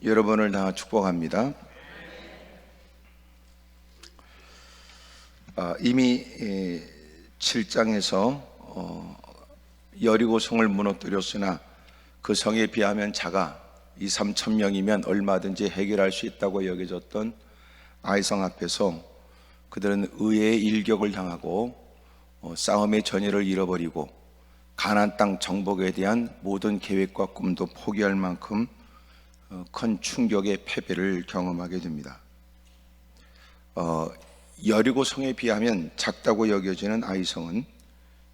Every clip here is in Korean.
여러분을 다 축복합니다. 이미 7장에서 여리고성을 무너뜨렸으나 그 성에 비하면 작아 2-3천 명이면 얼마든지 해결할 수 있다고 여겨졌던 아이성 앞에서 그들은 의의 일격을 당하고 싸움의 전열을 잃어버리고 가나안 땅 정복에 대한 모든 계획과 꿈도 포기할 만큼 큰 충격의 패배를 경험하게 됩니다. 여리고성에 비하면 작다고 여겨지는 아이성은,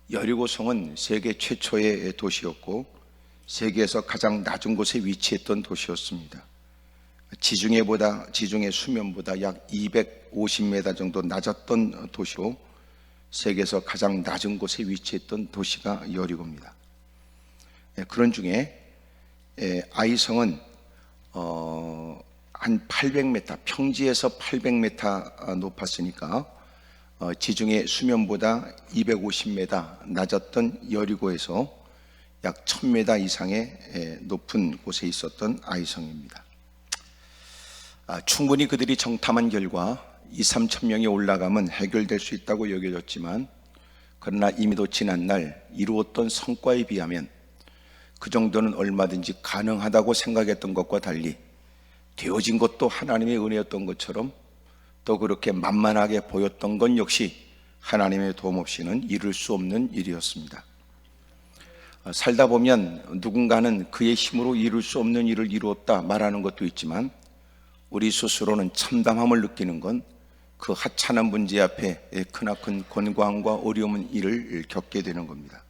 여리고성은 세계 최초의 도시였고 세계에서 가장 낮은 곳에 위치했던 도시였습니다. 지중해 수면보다 약 250m 정도 낮았던 도시로 세계에서 가장 낮은 곳에 위치했던 도시가 여리고입니다. 그런 중에 아이성은 한 800m, 평지에서 800m 높았으니까 지중해 수면보다 250m 낮았던 여리고에서 약 1000m 이상의 높은 곳에 있었던 아이성입니다. 충분히 그들이 정탐한 결과 2-3천 명이 올라가면 해결될 수 있다고 여겨졌지만, 그러나 이미도 지난날 이루었던 성과에 비하면 그 정도는 얼마든지 가능하다고 생각했던 것과 달리 되어진 것도 하나님의 은혜였던 것처럼 또 그렇게 만만하게 보였던 건 역시 하나님의 도움 없이는 이룰 수 없는 일이었습니다. 살다 보면 누군가는 그의 힘으로 이룰 수 없는 일을 이루었다 말하는 것도 있지만, 우리 스스로는 참담함을 느끼는 건 그 하찮은 문제 앞에 크나큰 곤고함과 어려운 일을 겪게 되는 겁니다.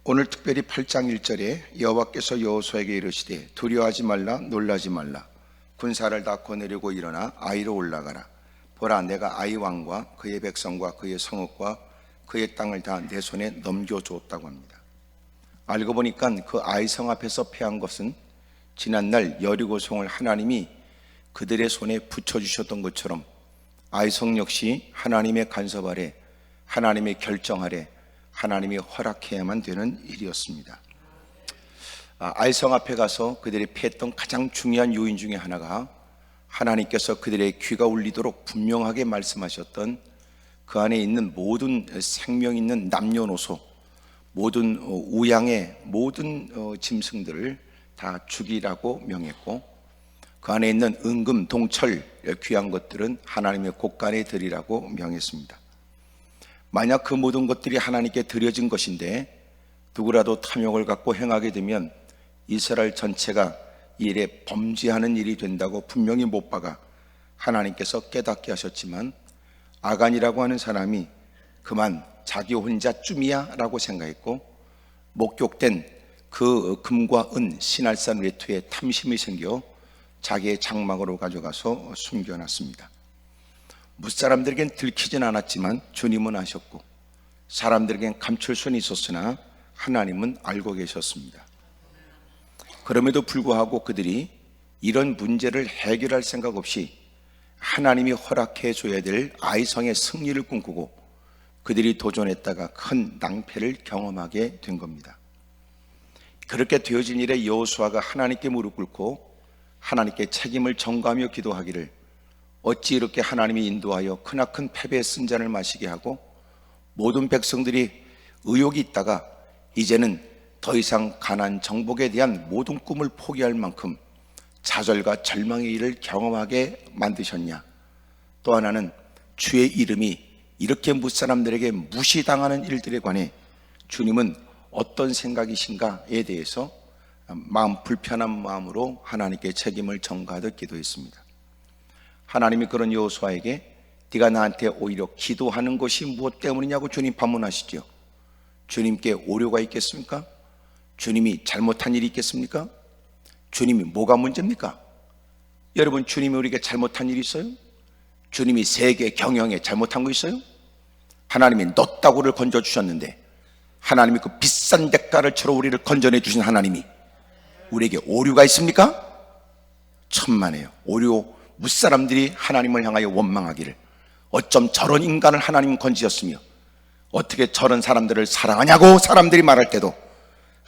오늘 특별히 8장 1절에 여호와께서 여호수아에게 이르시되 두려워하지 말라, 놀라지 말라. 군사를 다 거느리고 일어나 아이로 올라가라. 보라, 내가 아이 왕과 그의 백성과 그의 성읍과 그의 땅을 다 내 손에 넘겨주었다고 합니다. 알고 보니까 그 아이성 앞에서 패한 것은 지난날 여리고성을 하나님이 그들의 손에 붙여주셨던 것처럼 아이성 역시 하나님의 간섭 아래, 하나님의 결정 아래, 하나님이 허락해야만 되는 일이었습니다. 아이성 앞에 가서 그들이 패했던 가장 중요한 요인 중에 하나가 하나님께서 그들의 귀가 울리도록 분명하게 말씀하셨던 그 안에 있는 모든 생명 있는 남녀노소, 모든 우양의 모든 짐승들을 다 죽이라고 명했고, 그 안에 있는 은금, 동철, 귀한 것들은 하나님의 곳간에 드리라고 명했습니다. 만약 그 모든 것들이 하나님께 드려진 것인데 누구라도 탐욕을 갖고 행하게 되면 이스라엘 전체가 이 일에 범죄하는 일이 된다고 분명히 못 박아 하나님께서 깨닫게 하셨지만, 아간이라고 하는 사람이 그만 자기 혼자 쯤이야 라고 생각했고, 목격된 그 금과 은 시날산 외투에 탐심이 생겨 자기의 장막으로 가져가서 숨겨놨습니다. 무사람들에겐 들키진 않았지만 주님은 아셨고, 사람들에겐 감출 수는 있었으나 하나님은 알고 계셨습니다. 그럼에도 불구하고 그들이 이런 문제를 해결할 생각 없이 하나님이 허락해 줘야 될 아이성의 승리를 꿈꾸고 그들이 도전했다가 큰 낭패를 경험하게 된 겁니다. 그렇게 되어진 일에 여호수아가 하나님께 무릎 꿇고 하나님께 책임을 전가하며 기도하기를, 어찌 이렇게 하나님이 인도하여 크나큰 패배의 쓴잔을 마시게 하고 모든 백성들이 의욕이 있다가 이제는 더 이상 가나안 정복에 대한 모든 꿈을 포기할 만큼 좌절과 절망의 일을 경험하게 만드셨냐. 또 하나는 주의 이름이 이렇게 무사람들에게 무시당하는 일들에 관해 주님은 어떤 생각이신가에 대해서 마음 불편한 마음으로 하나님께 책임을 전가하듯 기도했습니다. 하나님이 그런 여호수아에게 네가 나한테 오히려 기도하는 것이 무엇 때문이냐고 주님 반문하시죠. 주님께 오류가 있겠습니까? 주님이 잘못한 일이 있겠습니까? 주님이 뭐가 문제입니까? 여러분, 주님이 우리에게 잘못한 일이 있어요? 주님이 세계 경영에 잘못한 거 있어요? 하나님이 넛다구를 건져주셨는데 하나님이 그 비싼 대가를 치러 우리를 건져내 주신 하나님이 우리에게 오류가 있습니까? 천만에요. 오류, 무사람들이 하나님을 향하여 원망하기를, 어쩜 저런 인간을 하나님은 건지셨으며 어떻게 저런 사람들을 사랑하냐고 사람들이 말할 때도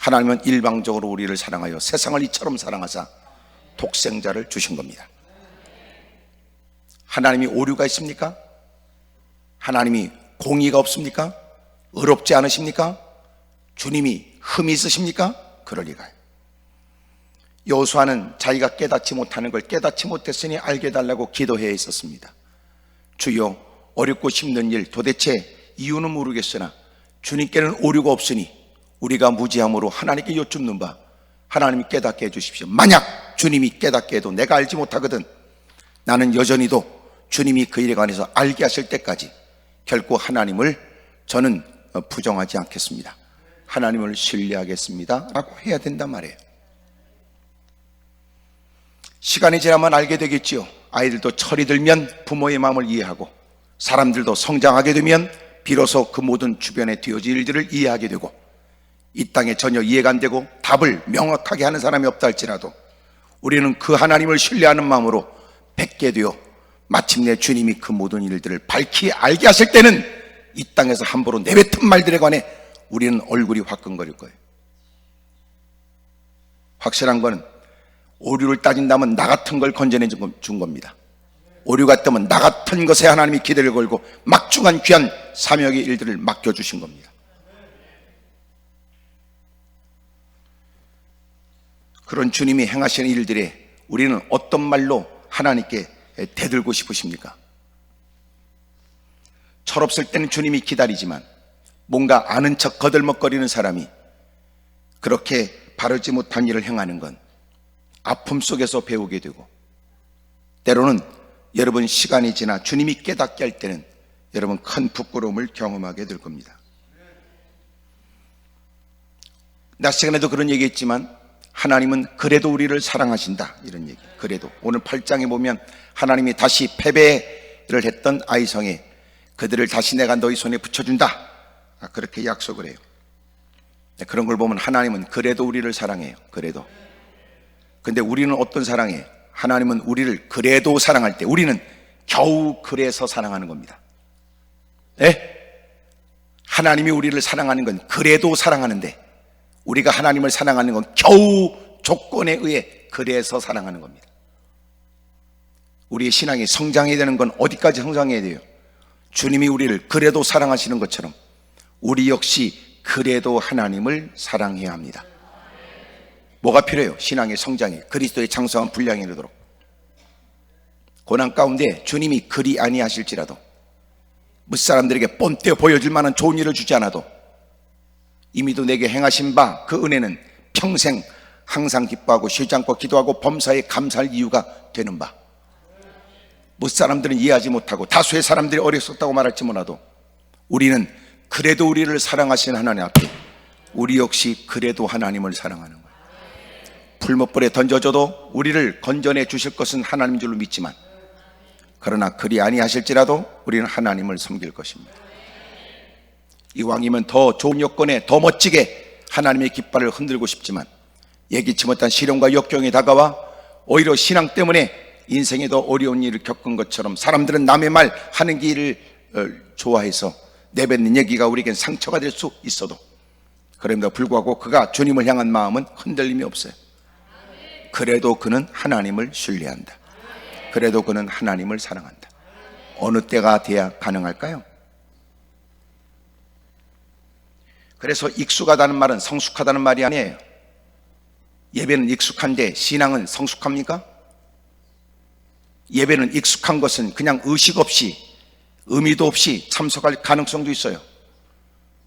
하나님은 일방적으로 우리를 사랑하여 세상을 이처럼 사랑하사 독생자를 주신 겁니다. 하나님이 오류가 있습니까? 하나님이 공의가 없습니까? 의롭지 않으십니까? 주님이 흠이 있으십니까? 그럴 리가요. 여호수아는 자기가 깨닫지 못하는 걸 깨닫지 못했으니 알게 해달라고 기도해 있었습니다. 주여, 어렵고 힘든 일 도대체 이유는 모르겠으나 주님께는 오류가 없으니 우리가 무지함으로 하나님께 여쭙는 바 하나님이 깨닫게 해주십시오. 만약 주님이 깨닫게 해도 내가 알지 못하거든 나는 여전히도 주님이 그 일에 관해서 알게 하실 때까지 결코 하나님을 저는 부정하지 않겠습니다. 하나님을 신뢰하겠습니다 라고 해야 된단 말이에요. 시간이 지나면 알게 되겠지요. 아이들도 철이 들면 부모의 마음을 이해하고 사람들도 성장하게 되면 비로소 그 모든 주변에 되어질 일들을 이해하게 되고 이 땅에 전혀 이해가 안 되고 답을 명확하게 하는 사람이 없다 할지라도 우리는 그 하나님을 신뢰하는 마음으로 뵙게 되어 마침내 주님이 그 모든 일들을 밝히 알게 하실 때는 이 땅에서 함부로 내뱉은 말들에 관해 우리는 얼굴이 화끈거릴 거예요. 확실한 건 오류를 따진다면 나 같은 걸 건져내 준 겁니다. 오류가 있다면 나 같은 것에 하나님이 기대를 걸고 막중한 귀한 사명의 일들을 맡겨주신 겁니다. 그런 주님이 행하시는 일들에 우리는 어떤 말로 하나님께 대들고 싶으십니까? 철없을 때는 주님이 기다리지만 뭔가 아는 척 거들먹거리는 사람이 그렇게 바르지 못한 일을 행하는 건 아픔 속에서 배우게 되고 때로는 여러분 시간이 지나 주님이 깨닫게 할 때는 여러분 큰 부끄러움을 경험하게 될 겁니다. 낮 시간에도 그런 얘기했지만 하나님은 그래도 우리를 사랑하신다 이런 얘기. 그래도 오늘 8장에 보면 하나님이 다시 패배를 했던 아이성에 그들을 다시 내가 너희 손에 붙여준다 그렇게 약속을 해요. 그런 걸 보면 하나님은 그래도 우리를 사랑해요. 그래도. 근데 우리는 어떤 사랑이에요? 하나님은 우리를 그래도 사랑할 때 우리는 겨우 그래서 사랑하는 겁니다. 네? 하나님이 우리를 사랑하는 건 그래도 사랑하는데 우리가 하나님을 사랑하는 건 겨우 조건에 의해 그래서 사랑하는 겁니다. 우리의 신앙이 성장해야 되는 건 어디까지 성장해야 돼요? 주님이 우리를 그래도 사랑하시는 것처럼 우리 역시 그래도 하나님을 사랑해야 합니다. 뭐가 필요해요? 신앙의 성장이 그리스도의 장성한 분량에 이르도록. 고난 가운데 주님이 그리 아니하실지라도 무사람들에게 뽐떼어 보여줄 만한 좋은 일을 주지 않아도 이미도 내게 행하신 바 그 은혜는 평생 항상 기뻐하고 쉬지 않고 기도하고 범사에 감사할 이유가 되는 바. 무사람들은 이해하지 못하고 다수의 사람들이 어리석다고 말할지 몰라도 우리는 그래도 우리를 사랑하시는 하나님 앞에 우리 역시 그래도 하나님을 사랑하는 거예요. 풀못불에 던져줘도 우리를 건져내 주실 것은 하나님인 줄로 믿지만 그러나 그리 아니하실지라도 우리는 하나님을 섬길 것입니다. 이왕이면 더 좋은 여건에 더 멋지게 하나님의 깃발을 흔들고 싶지만 예기치 못한 시련과 역경이 다가와 오히려 신앙 때문에 인생에 더 어려운 일을 겪은 것처럼 사람들은 남의 말 하는 길을 좋아해서 내뱉는 얘기가 우리에겐 상처가 될 수 있어도 그럼에도 불구하고 그가 주님을 향한 마음은 흔들림이 없어요. 그래도 그는 하나님을 신뢰한다. 그래도 그는 하나님을 사랑한다. 어느 때가 돼야 가능할까요? 그래서 익숙하다는 말은 성숙하다는 말이 아니에요. 예배는 익숙한데 신앙은 성숙합니까? 예배는 익숙한 것은 그냥 의식 없이 의미도 없이 참석할 가능성도 있어요.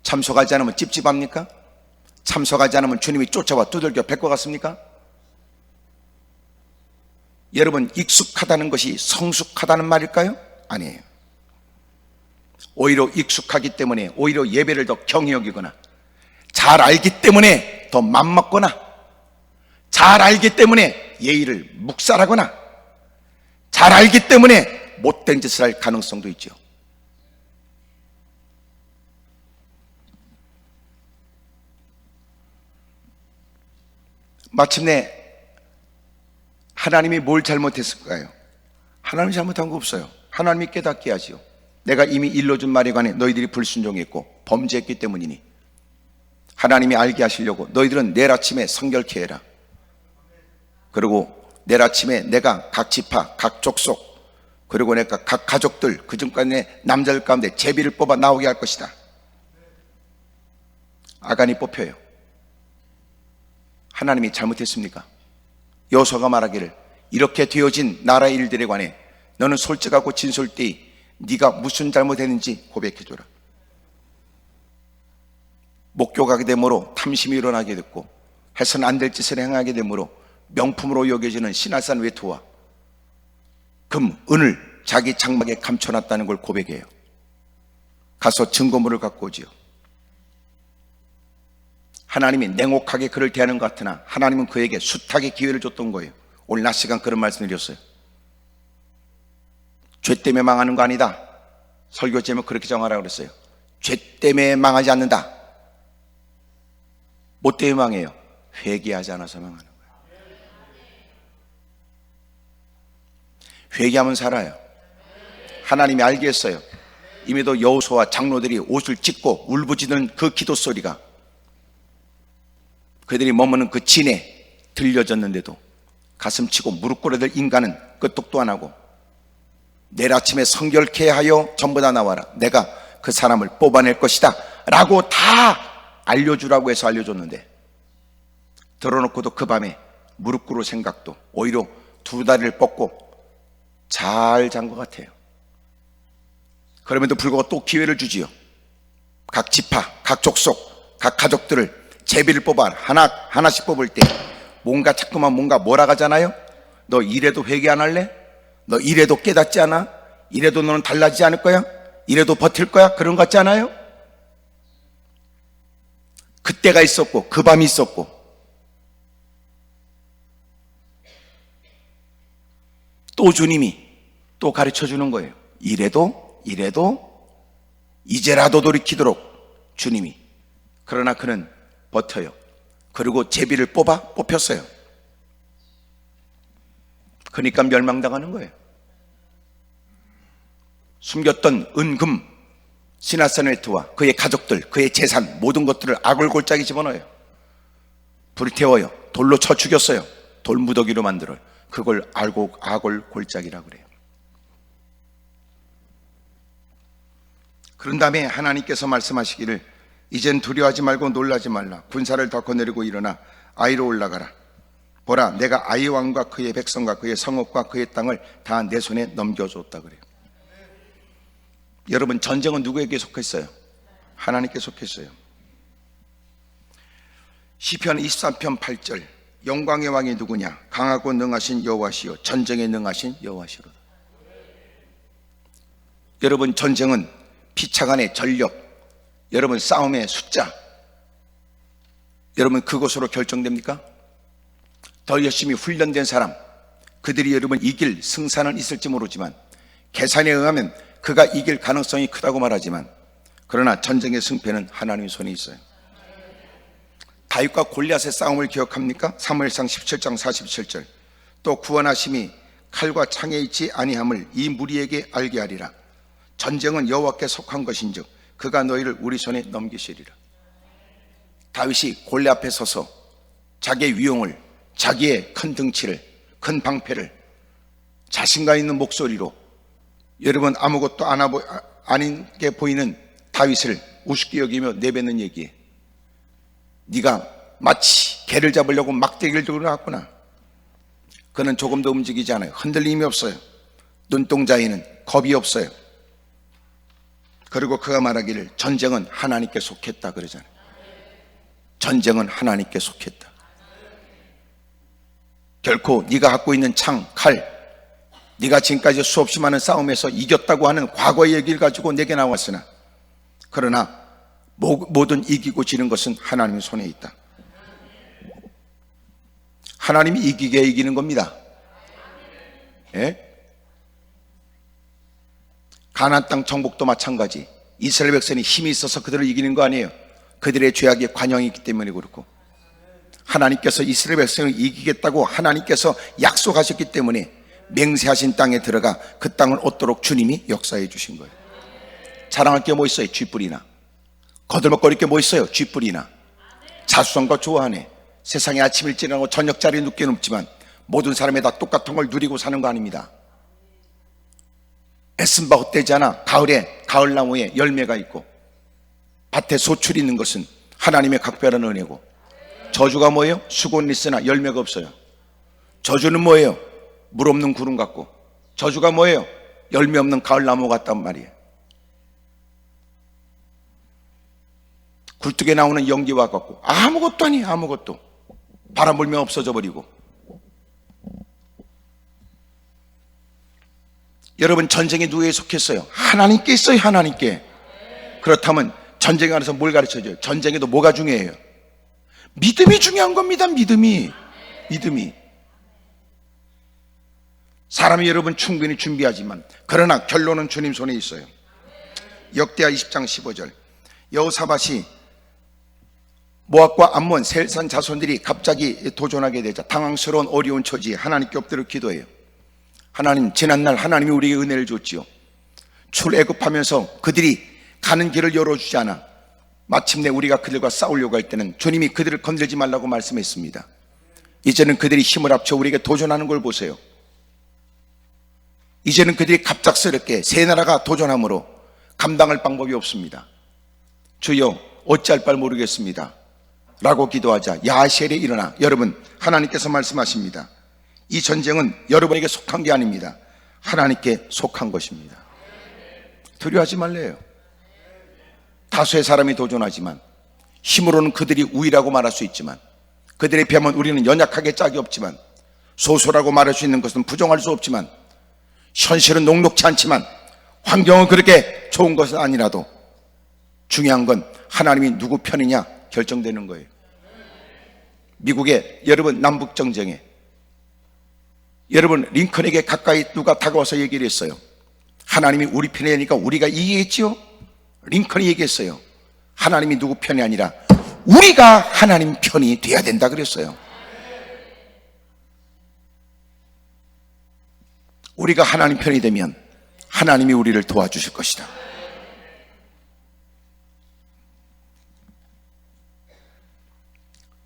참석하지 않으면 찝찝합니까? 참석하지 않으면 주님이 쫓아와 두들겨 뵐 것 같습니까? 여러분, 익숙하다는 것이 성숙하다는 말일까요? 아니에요. 오히려 익숙하기 때문에 오히려 예배를 더 경히 여기거나 잘 알기 때문에 더 맘먹거나 잘 알기 때문에 예의를 묵살하거나 잘 알기 때문에 못된 짓을 할 가능성도 있죠. 마침내 하나님이 뭘 잘못했을까요? 하나님이 잘못한 거 없어요. 하나님이 깨닫게 하지요. 내가 이미 일러준 말에 관해 너희들이 불순종했고 범죄했기 때문이니 하나님이 알게 하시려고 너희들은 내일 아침에 성결케 해라. 그리고 내일 아침에 내가 각 지파, 각 족속, 그리고 내가 각 가족들, 그 중간에 남자들 가운데 제비를 뽑아 나오게 할 것이다. 아간이 뽑혀요. 하나님이 잘못했습니까? 여호수아가 말하기를 이렇게 되어진 나라의 일들에 관해 너는 솔직하고 진솔되이 네가 무슨 잘못했는지 고백해줘라. 목욕하게 되므로 탐심이 일어나게 됐고 해서는 안 될 짓을 행하게 되므로 명품으로 여겨지는 시날산 외투와 금, 은을 자기 장막에 감춰놨다는 걸 고백해요. 가서 증거물을 갖고 오지요. 하나님이 냉혹하게 그를 대하는 것 같으나 하나님은 그에게 숱하게 기회를 줬던 거예요. 오늘 낮 시간 그런 말씀을 드렸어요. 죄 때문에 망하는 거 아니다. 설교 제목 그렇게 정하라고 그랬어요. 죄 때문에 망하지 않는다. 뭐 때문에 망해요? 회개하지 않아서 망하는 거예요. 회개하면 살아요. 하나님이 알게 했어요. 이미도 여호수아와 장로들이 옷을 찢고 울부짖는 그 기도 소리가 그들이 머무는 그 진에 들려졌는데도 가슴치고 무릎 꿇어들 인간은 끄떡도 안 하고 내일 아침에 성결케 하여 전부 다 나와라. 내가 그 사람을 뽑아낼 것이다 라고 다 알려주라고 해서 알려줬는데 들어놓고도 그 밤에 무릎 꿇을 생각도 오히려 두 다리를 뻗고 잘 잔 것 같아요. 그럼에도 불구하고 또 기회를 주지요. 각 지파, 각 족속, 각 가족들을 제비를 뽑아 하나씩 뽑을 때 뭔가 자꾸만 뭔가 몰아가잖아요. 너 이래도 회개 안 할래? 너 이래도 깨닫지 않아? 이래도 너는 달라지지 않을 거야? 이래도 버틸 거야? 그런 것 같지 않아요? 그때가 있었고 그 밤이 있었고 또 주님이 또 가르쳐 주는 거예요. 이래도 이제라도 돌이키도록 주님이. 그러나 그는 버텨요. 그리고 제비를 뽑혔어요. 그러니까 멸망당하는 거예요. 숨겼던 은금 시나산 외투와 그의 가족들, 그의 재산 모든 것들을 아골골짜기 집어넣어요. 불태워요. 돌로 쳐 죽였어요. 돌무더기로 만들어요. 그걸 아골골짜기라고 그래요. 그런 다음에 하나님께서 말씀하시기를 이젠 두려워하지 말고 놀라지 말라. 군사를 더 거느리고 일어나 아이로 올라가라. 보라, 내가 아이 왕과 그의 백성과 그의 성읍과 그의 땅을 다 내 손에 넘겨줬다 그래요. 여러분, 전쟁은 누구에게 속했어요? 하나님께 속했어요. 시편 23편 8절 영광의 왕이 누구냐? 강하고 능하신 여호와시요 전쟁에 능하신 여호와시로다. 여러분, 전쟁은 피차간의 전력, 여러분 싸움의 숫자, 여러분 그것으로 결정됩니까? 더 열심히 훈련된 사람, 그들이 여러분 이길 승산은 있을지 모르지만 계산에 의하면 그가 이길 가능성이 크다고 말하지만 그러나 전쟁의 승패는 하나님의 손에 있어요. 다윗과 골리앗의 싸움을 기억합니까? 사무엘상 17장 47절 또 구원하심이 칼과 창에 있지 아니함을 이 무리에게 알게 하리라. 전쟁은 여호와께 속한 것인즉 그가 너희를 우리 손에 넘기시리라. 다윗이 골리앗 앞에 서서 자기의 위용을, 자기의 큰 등치를, 큰 방패를 자신감 있는 목소리로 여러분 아무것도 아닌 게 보이는 다윗을 우습게 여기며 내뱉는 얘기에 네가 마치 개를 잡으려고 막대기를 들고 나왔구나. 그는 조금도 움직이지 않아요. 흔들림이 없어요. 눈동자에는 겁이 없어요. 그리고 그가 말하기를 전쟁은 하나님께 속했다 그러잖아요. 전쟁은 하나님께 속했다. 결코 네가 갖고 있는 창, 칼, 네가 지금까지 수없이 많은 싸움에서 이겼다고 하는 과거의 얘기를 가지고 내게 나왔으나 그러나 모든 이기고 지는 것은 하나님의 손에 있다. 하나님이 이기게 이기는 겁니다. 예? 가나안 땅 정복도 마찬가지. 이스라엘 백성이 힘이 있어서 그들을 이기는 거 아니에요. 그들의 죄악의 관영이 있기 때문에 그렇고 하나님께서 이스라엘 백성을 이기겠다고 하나님께서 약속하셨기 때문에 맹세하신 땅에 들어가 그 땅을 얻도록 주님이 역사해 주신 거예요. 자랑할 게 뭐 있어요? 쥐뿔이나. 거들먹거릴 게 뭐 있어요? 쥐뿔이나. 자수성가 좋아하네. 세상에 아침 일찍 일어나고 저녁자리에 늦게 눕지만 모든 사람이 다 똑같은 걸 누리고 사는 거 아닙니다. 애쓴 바 헛되지 않아. 가을에 가을나무에 열매가 있고 밭에 소출이 있는 것은 하나님의 각별한 은혜고, 저주가 뭐예요? 수고는 있으나 열매가 없어요. 저주는 뭐예요? 물 없는 구름 같고, 저주가 뭐예요? 열매 없는 가을나무 같단 말이에요. 굴뚝에 나오는 연기와 같고 아무것도 아니에요. 아무것도. 바람 불면 없어져 버리고. 여러분, 전쟁이 누구에 속했어요? 하나님께 있어요. 하나님께. 그렇다면 전쟁에 관해서 뭘 가르쳐줘요? 전쟁에도 뭐가 중요해요? 믿음이 중요한 겁니다. 믿음이. 사람이 여러분 충분히 준비하지만, 그러나 결론은 주님 손에 있어요. 역대하 20장 15절, 여호사밧이 모압과 암몬 셀산 자손들이 갑자기 도전하게 되자 당황스러운 어려운 처지에 하나님께 엎드려 기도해요. 하나님, 지난날 하나님이 우리에게 은혜를 줬지요. 출애굽하면서 그들이 가는 길을 열어주지 않아 마침내 우리가 그들과 싸우려고 할 때는 주님이 그들을 건들지 말라고 말씀했습니다. 이제는 그들이 힘을 합쳐 우리에게 도전하는 걸 보세요. 이제는 그들이 갑작스럽게 새 나라가 도전함으로 감당할 방법이 없습니다. 주여, 어찌할 바를 모르겠습니다 라고 기도하자 야하시엘에 일어나, 여러분, 하나님께서 말씀하십니다. 이 전쟁은 여러분에게 속한 게 아닙니다. 하나님께 속한 것입니다. 두려워하지 말래요. 다수의 사람이 도전하지만 힘으로는 그들이 우위라고 말할 수 있지만, 그들에 비하면 우리는 연약하게 짝이 없지만, 소수라고 말할 수 있는 것은 부정할 수 없지만, 현실은 녹록치 않지만, 환경은 그렇게 좋은 것은 아니라도 중요한 건 하나님이 누구 편이냐 결정되는 거예요. 미국의 여러분 남북정쟁에 여러분 링컨에게 가까이 누가 다가와서 얘기를 했어요. 하나님이 우리 편이니까 우리가 이기겠지요? 링컨이 얘기했어요. 하나님이 누구 편이 아니라 우리가 하나님 편이 돼야 된다 그랬어요. 우리가 하나님 편이 되면 하나님이 우리를 도와주실 것이다.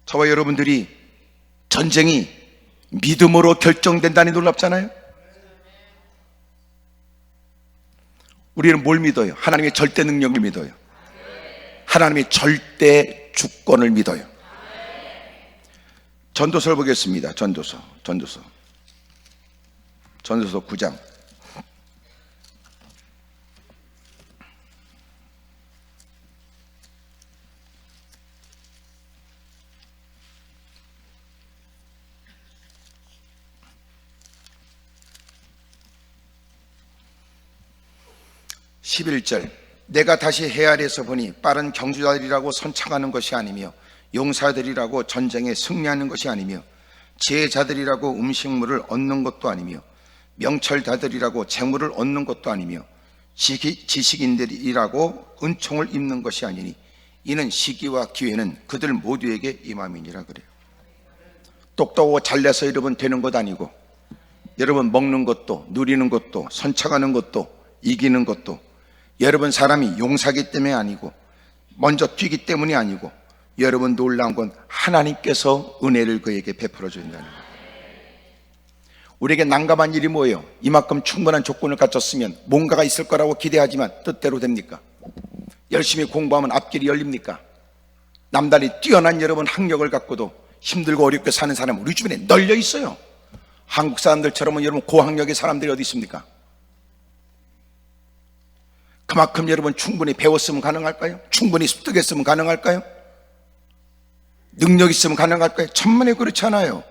저와 여러분들이 전쟁이 믿음으로 결정된다니 놀랍잖아요. 우리는 뭘 믿어요? 하나님의 절대 능력을 믿어요. 하나님의 절대 주권을 믿어요. 전도서를 보겠습니다. 전도서 9장. (11절) 내가 다시 헤아려서 보니 빠른 경주자들이라고 선창하는 것이 아니며 용사들이라고 전쟁에 승리하는 것이 아니며 지혜자들이라고 음식물을 얻는 것도 아니며 명철자들이라고 재물을 얻는 것도 아니며 지식인들이라고 은총을 입는 것이 아니니 이는 시기와 기회는 그들 모두에게 임함이니라 그래요. 똑똑하고 잘나서 여러분 되는 것 아니고, 여러분 먹는 것도 누리는 것도 선창하는 것도 이기는 것도 여러분 사람이 용사기 때문에 아니고 먼저 뛰기 때문이 아니고, 여러분 놀라운 건 하나님께서 은혜를 그에게 베풀어 준다는 거예요. 우리에게 난감한 일이 뭐예요? 이만큼 충분한 조건을 갖췄으면 뭔가가 있을 거라고 기대하지만 뜻대로 됩니까? 열심히 공부하면 앞길이 열립니까? 남달리 뛰어난 여러분 학력을 갖고도 힘들고 어렵게 사는 사람은 우리 주변에 널려 있어요. 한국 사람들처럼은 여러분 고학력의 사람들이 어디 있습니까? 그만큼 여러분 충분히 배웠으면 가능할까요? 충분히 습득했으면 가능할까요? 능력 있으면 가능할까요? 천만에 그렇지 않아요.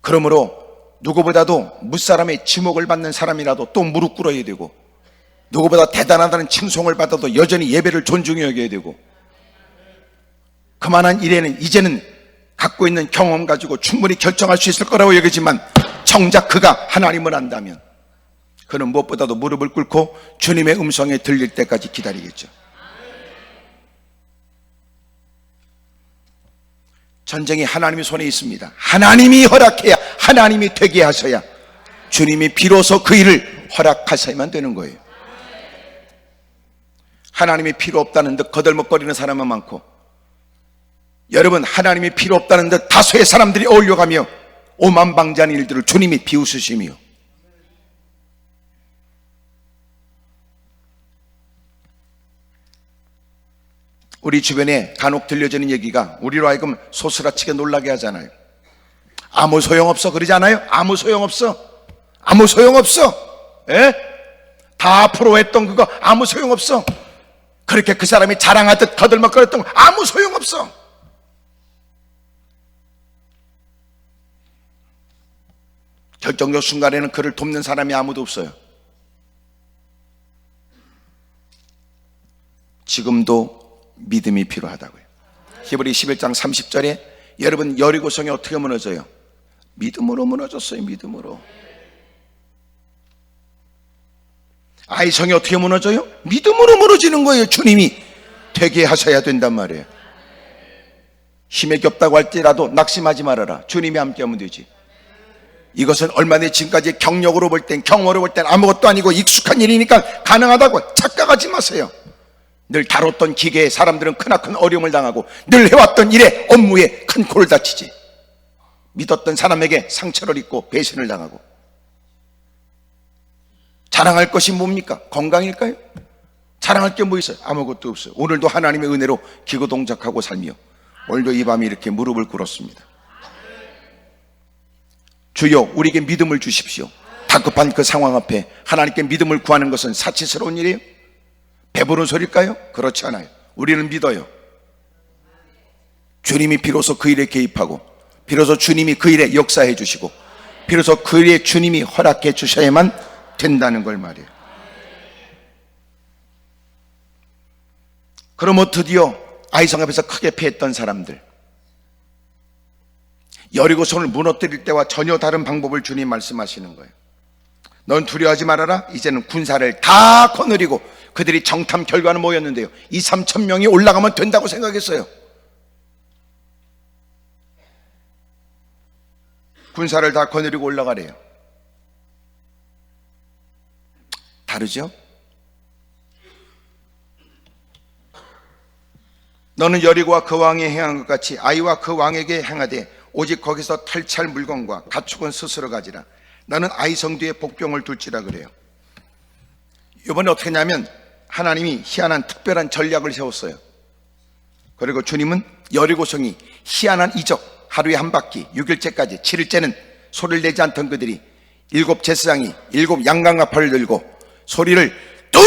그러므로 누구보다도 무사람의 지목을 받는 사람이라도 또 무릎 꿇어야 되고, 누구보다 대단하다는 칭송을 받아도 여전히 예배를 존중히 여겨야 되고, 그만한 일에는 이제는 갖고 있는 경험 가지고 충분히 결정할 수 있을 거라고 여기지만, 정작 그가 하나님을 안다면 그는 무엇보다도 무릎을 꿇고 주님의 음성에 들릴 때까지 기다리겠죠. 전쟁이 하나님의 손에 있습니다. 하나님이 허락해야, 하나님이 되게 하셔야, 주님이 비로소 그 일을 허락하셔야만 되는 거예요. 하나님이 필요 없다는 듯 거들먹거리는 사람은 많고, 여러분, 하나님이 필요 없다는 듯 다수의 사람들이 어울려가며 오만방자한 일들을 주님이 비웃으시며, 우리 주변에 간혹 들려지는 얘기가 우리로 하여금 소스라치게 놀라게 하잖아요. 아무 소용없어 그러지 않아요? 아무 소용없어, 아무 소용없어, 예? 다 프로했던 그거 아무 소용없어. 그렇게 그 사람이 자랑하듯 거들먹거렸던 거 아무 소용없어. 결정적 순간에는 그를 돕는 사람이 아무도 없어요. 지금도 믿음이 필요하다고요. 히브리 11장 30절에 여러분, 여리고성이 어떻게 무너져요? 믿음으로 무너졌어요. 믿음으로. 아이성이 어떻게 무너져요? 믿음으로 무너지는 거예요. 주님이 되게 하셔야 된단 말이에요. 힘이 없다고 할지라도 낙심하지 말아라. 주님이 함께하면 되지. 이것은 얼마나 지금까지 경력으로 볼 땐, 경험으로 볼 땐 아무것도 아니고 익숙한 일이니까 가능하다고 착각하지 마세요. 늘 다뤘던 기계에 사람들은 크나큰 어려움을 당하고 늘 해왔던 일에, 업무에 큰 골을 다치지. 믿었던 사람에게 상처를 입고 배신을 당하고. 자랑할 것이 뭡니까? 건강일까요? 자랑할 게 뭐 있어요? 아무것도 없어요. 오늘도 하나님의 은혜로 기고동작하고 살며 오늘도 이 밤에 이렇게 무릎을 꿇었습니다. 주여, 우리에게 믿음을 주십시오. 다급한 그 상황 앞에 하나님께 믿음을 구하는 것은 사치스러운 일이에요? 배부른 소리일까요? 그렇지 않아요. 우리는 믿어요. 주님이 비로소 그 일에 개입하고, 비로소 주님이 그 일에 역사해 주시고, 비로소 그 일에 주님이 허락해 주셔야만 된다는 걸 말이에요. 그러면 드디어 아이성 앞에서 크게 패했던 사람들, 여리고성을 무너뜨릴 때와 전혀 다른 방법을 주님 말씀하시는 거예요. 넌 두려워하지 말아라. 이제는 군사를 다 거느리고, 그들이 정탐 결과는 뭐였는데요? 2~3천 명이 올라가면 된다고 생각했어요. 군사를 다 거느리고 올라가래요. 다르죠? 너는 여리고와 그 왕이 행한 것 같이 아이와 그 왕에게 행하되 오직 거기서 탈취할 물건과 가축은 스스로 가지라. 나는 아이성 뒤에 복병을 둘지라 그래요. 이번에 어떻게 했냐면 하나님이 희한한 특별한 전략을 세웠어요. 그리고 주님은 여리고성이 희한한 이적, 하루에 한 바퀴 6일째까지 7일째는 소리를 내지 않던 그들이 7 제사장이 7 양강나팔을 들고 소리를 뚜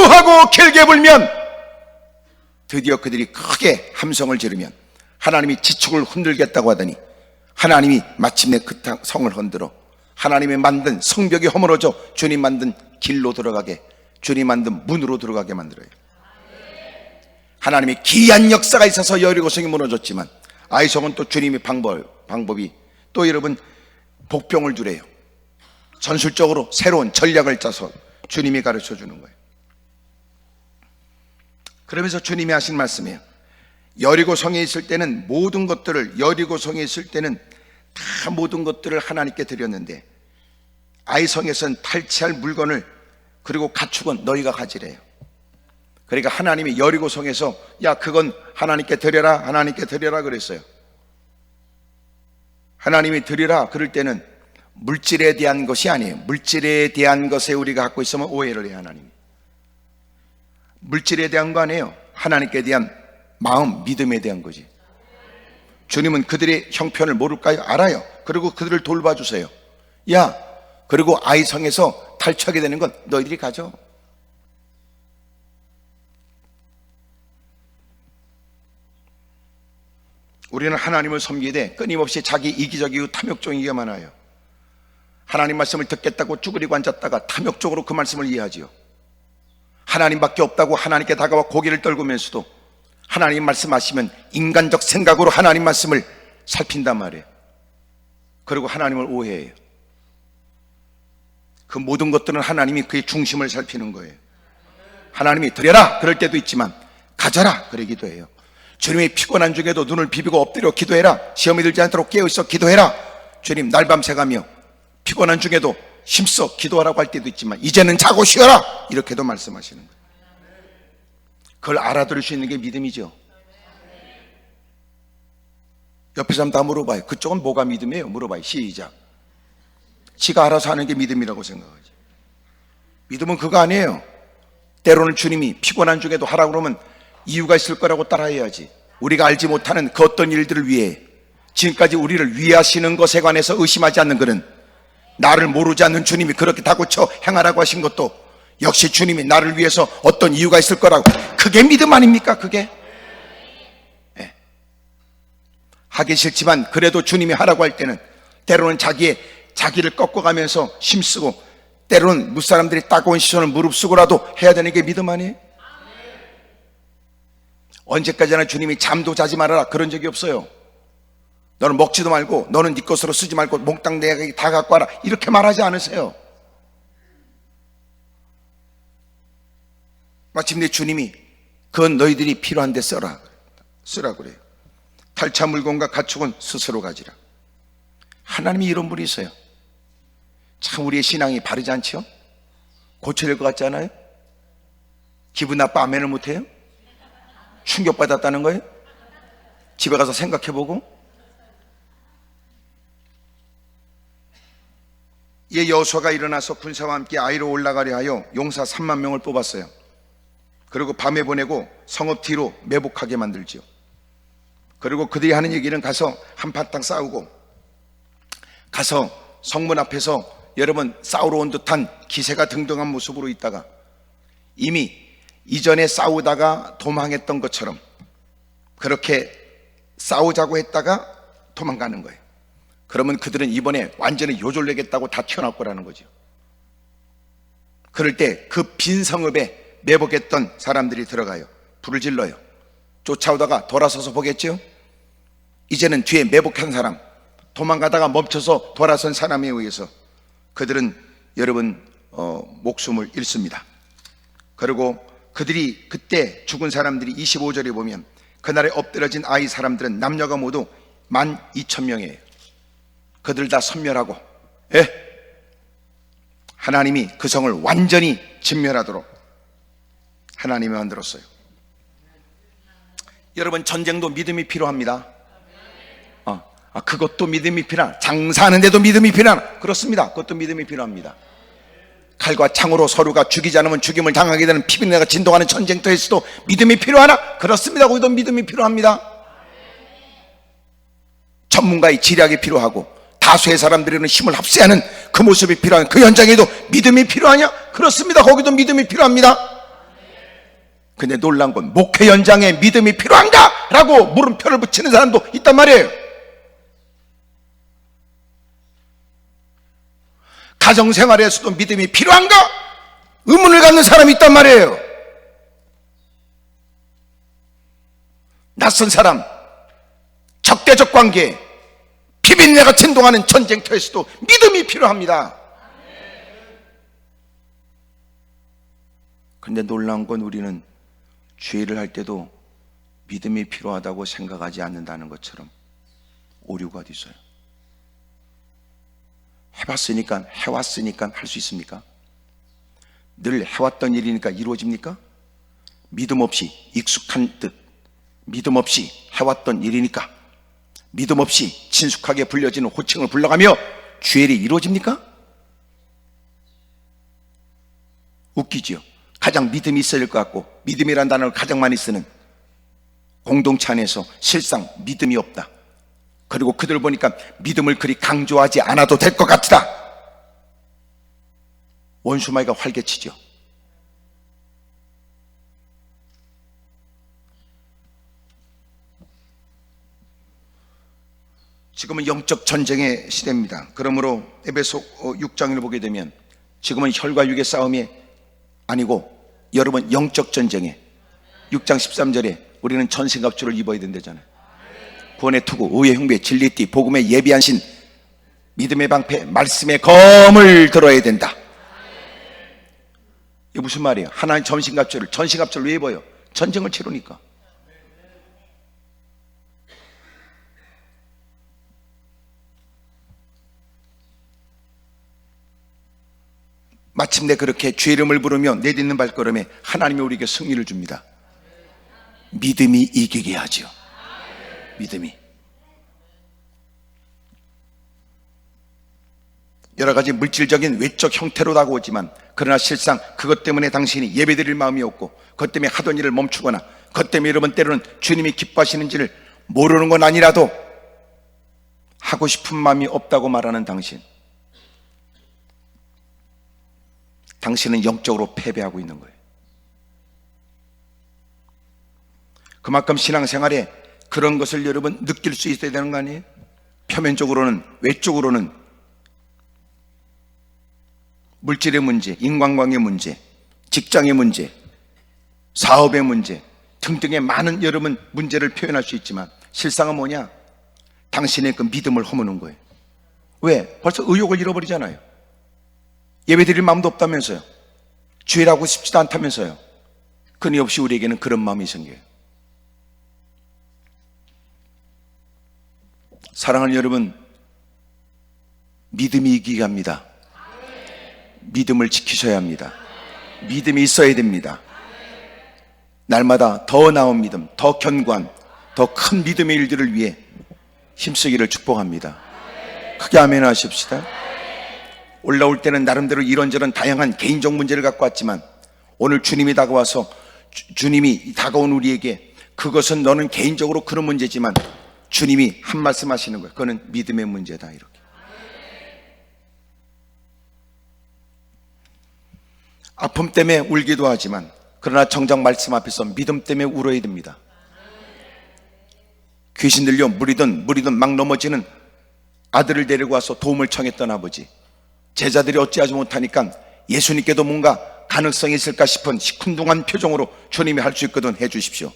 하고 길게 불면 드디어 그들이 크게 함성을 지르면 하나님이 지축을 흔들겠다고 하더니 하나님이 마침내 그 성을 흔들어 하나님의 만든 성벽이 허물어져 주님 만든 길로 들어가게, 주님 만든 문으로 들어가게 만들어요. 하나님의 기이한 역사가 있어서 여리고성이 무너졌지만 아이성은 또 주님의 방법이 또 여러분 복병을 두래요. 전술적으로 새로운 전략을 짜서 주님이 가르쳐 주는 거예요. 그러면서 주님이 하신 말씀이에요. 여리고성에 있을 때는 모든 것들을, 여리고성에 있을 때는 다 모든 것들을 하나님께 드렸는데 아이성에서는 탈취할 물건을 그리고 가축은 너희가 가지래요. 그러니까 하나님이 여리고성에서 야 그건 하나님께 드려라, 하나님께 드려라 그랬어요. 하나님이 드리라 그럴 때는 물질에 대한 것이 아니에요. 물질에 대한 것에 우리가 갖고 있으면 오해를 해요. 하나님이 물질에 대한 거 아니에요. 하나님께 대한 마음, 믿음에 대한 거지. 주님은 그들의 형편을 모를까요? 알아요. 그리고 그들을 돌봐주세요. 야, 그리고 아이성에서 탈취하게 되는 건 너희들이 가져. 우리는 하나님을 섬기되 끊임없이 자기 이기적이고 탐욕적이기가 많아요. 하나님 말씀을 듣겠다고 쭈그리고 앉았다가 탐욕적으로 그 말씀을 이해하지요. 하나님밖에 없다고 하나님께 다가와 고개를 떨구면서도 하나님 말씀하시면 인간적 생각으로 하나님 말씀을 살핀단 말이에요. 그리고 하나님을 오해해요. 그 모든 것들은 하나님이 그의 중심을 살피는 거예요. 하나님이 드려라 그럴 때도 있지만 가져라 그러기도 해요. 주님이 피곤한 중에도 눈을 비비고 엎드려 기도해라. 시험이 들지 않도록 깨어있어 기도해라. 주님 날밤 새가며 피곤한 중에도 힘써 기도하라고 할 때도 있지만 이제는 자고 쉬어라 이렇게도 말씀하시는 거예요. 그걸 알아들을 수 있는 게 믿음이죠. 옆에 사람 다 물어봐요. 그쪽은 뭐가 믿음이에요? 물어봐요. 시작. 지가 알아서 하는 게 믿음이라고 생각하지. 믿음은 그거 아니에요. 때로는 주님이 피곤한 중에도 하라고 그러면 이유가 있을 거라고 따라해야지. 우리가 알지 못하는 그 어떤 일들을 위해, 지금까지 우리를 위하시는 것에 관해서 의심하지 않는 그는, 나를 모르지 않는 주님이 그렇게 다고쳐 행하라고 하신 것도 역시 주님이 나를 위해서 어떤 이유가 있을 거라고. 그게 믿음 아닙니까? 그게 네. 하기 싫지만 그래도 주님이 하라고 할 때는 때로는 자기를 꺾어가면서 힘쓰고, 때로는 무사람들이 따가운 시선을 무릅쓰고라도 해야 되는 게 믿음 아니에요? 언제까지나 주님이 잠도 자지 말아라 그런 적이 없어요. 너는 먹지도 말고, 너는 네 것으로 쓰지 말고 몽땅 내가 다 갖고 와라 이렇게 말하지 않으세요. 마침내 주님이 그건 너희들이 필요한 데 쓰라 그래요. 탈차 물건과 가축은 스스로 가지라. 하나님이 이런 분이 있어요. 참 우리의 신앙이 바르지 않죠? 고쳐야 될 것 같지 않아요? 기분 나빠 아멘을 못해요? 충격받았다는 거예요? 집에 가서 생각해보고. 이에 여호수아가 일어나서 군사와 함께 아이로 올라가려 하여 용사 3만 명을 뽑았어요. 그리고 밤에 보내고 성읍 뒤로 매복하게 만들지요. 그리고 그들이 하는 얘기는 가서 한바탕 싸우고, 가서 성문 앞에서 여러분 싸우러 온 듯한 기세가 등등한 모습으로 있다가 이미 이전에 싸우다가 도망했던 것처럼 그렇게 싸우자고 했다가 도망가는 거예요. 그러면 그들은 이번에 완전히 요절내겠다고 다 튀어나올 거라는 거죠. 그럴 때 그 빈 성읍에 매복했던 사람들이 들어가요. 불을 질러요. 쫓아오다가 돌아서서 보겠죠. 이제는 뒤에 매복한 사람, 도망가다가 멈춰서 돌아선 사람에 의해서 그들은 여러분 목숨을 잃습니다. 그리고 그들이 그때 죽은 사람들이 25절에 보면 그날에 엎드러진 아이 사람들은 남녀가 모두 12,000명이에요. 그들 다 섬멸하고, 하나님이 그 성을 완전히 진멸하도록 하나님이 만들었어요. 여러분, 전쟁도 믿음이 필요합니다. 그것도 믿음이 필요하나? 장사하는데도 믿음이 필요하나? 그렇습니다. 그것도 믿음이 필요합니다. 칼과 창으로 서로가 죽이지 않으면 죽임을 당하게 되는 피비린내가 진동하는 전쟁터에서도 믿음이 필요하나? 그렇습니다. 거기도 믿음이 필요합니다. 전문가의 지략이 필요하고 다수의 사람들에는 힘을 합세하는 그 모습이 필요한 그 현장에도 믿음이 필요하냐? 그렇습니다. 거기도 믿음이 필요합니다. 근데 놀란 건 목회 현장에 믿음이 필요한가? 라고 물음표를 붙이는 사람도 있단 말이에요. 가정생활에서도 믿음이 필요한가? 의문을 갖는 사람이 있단 말이에요. 낯선 사람, 적대적 관계, 비린내가 진동하는 전쟁터에서도 믿음이 필요합니다. 그런데 놀라운 건 우리는 죄를 할 때도 믿음이 필요하다고 생각하지 않는다는 것처럼 오류가 있어요. 해봤으니까, 해왔으니까 할 수 있습니까? 늘 해왔던 일이니까 이루어집니까? 믿음 없이, 익숙한 듯 믿음 없이 해왔던 일이니까, 믿음 없이 친숙하게 불려지는 호칭을 불러가며 주일이 이루어집니까? 웃기지요. 가장 믿음이 있어야 될 것 같고, 믿음이라는 단어를 가장 많이 쓰는 공동체 안에서 실상 믿음이 없다. 그리고 그들 보니까 믿음을 그리 강조하지 않아도 될 것 같다. 원수마이가 활개치죠. 지금은 영적 전쟁의 시대입니다. 그러므로 에베소 6장을 보게 되면 지금은 혈과 육의 싸움이 아니고 여러분 영적 전쟁에 6장 13절에 우리는 전신갑주를 입어야 된다잖아요. 구원의 투구, 의의 흉배, 진리의 띠, 복음의 예비한 신, 믿음의 방패, 말씀의 검을 들어야 된다. 이게 무슨 말이에요? 하나님 전신갑주를 왜 입어요? 전쟁을 치르니까. 마침내 그렇게 주의 이름을 부르며 내딛는 발걸음에 하나님이 우리에게 승리를 줍니다. 믿음이 이기게 하죠. 믿음이. 여러 가지 물질적인 외적 형태로 다가오지만, 그러나 실상 그것 때문에 당신이 예배드릴 마음이 없고, 그것 때문에 하던 일을 멈추거나, 그것 때문에 여러분 때로는 주님이 기뻐하시는지를 모르는 건 아니라도 하고 싶은 마음이 없다고 말하는 당신은 영적으로 패배하고 있는 거예요. 그만큼 신앙생활에 그런 것을 여러분 느낄 수 있어야 되는 거 아니에요? 표면적으로는, 외적으로는 물질의 문제, 인간관계의 문제, 직장의 문제, 사업의 문제 등등의 많은 여러분 문제를 표현할 수 있지만, 실상은 뭐냐? 당신의 그 믿음을 허무는 거예요. 왜? 벌써 의욕을 잃어버리잖아요. 예배 드릴 마음도 없다면서요. 주일하고 싶지도 않다면서요. 끊임없이 우리에게는 그런 마음이 생겨요. 사랑하는 여러분, 믿음이 이기게 합니다. 믿음을 지키셔야 합니다. 믿음이 있어야 됩니다. 날마다 더 나은 믿음, 더 견고한, 더 큰 믿음의 일들을 위해 힘쓰기를 축복합니다. 크게 아멘 하십시다. 올라올 때는 나름대로 이런저런 다양한 개인적 문제를 갖고 왔지만, 오늘 주님이 다가와서 주님이 다가온 우리에게 그것은 너는 개인적으로 그런 문제지만 주님이 한 말씀 하시는 거예요. 그거는 믿음의 문제다. 이렇게. 아픔 때문에 울기도 하지만, 그러나 정작 말씀 앞에서 믿음 때문에 울어야 됩니다. 귀신 들려 무리든 막 넘어지는 아들을 데리고 와서 도움을 청했던 아버지, 제자들이 어찌하지 못하니까 예수님께도 뭔가 가능성이 있을까 싶은 시큰둥한 표정으로 주님이 할 수 있거든 해 주십시오.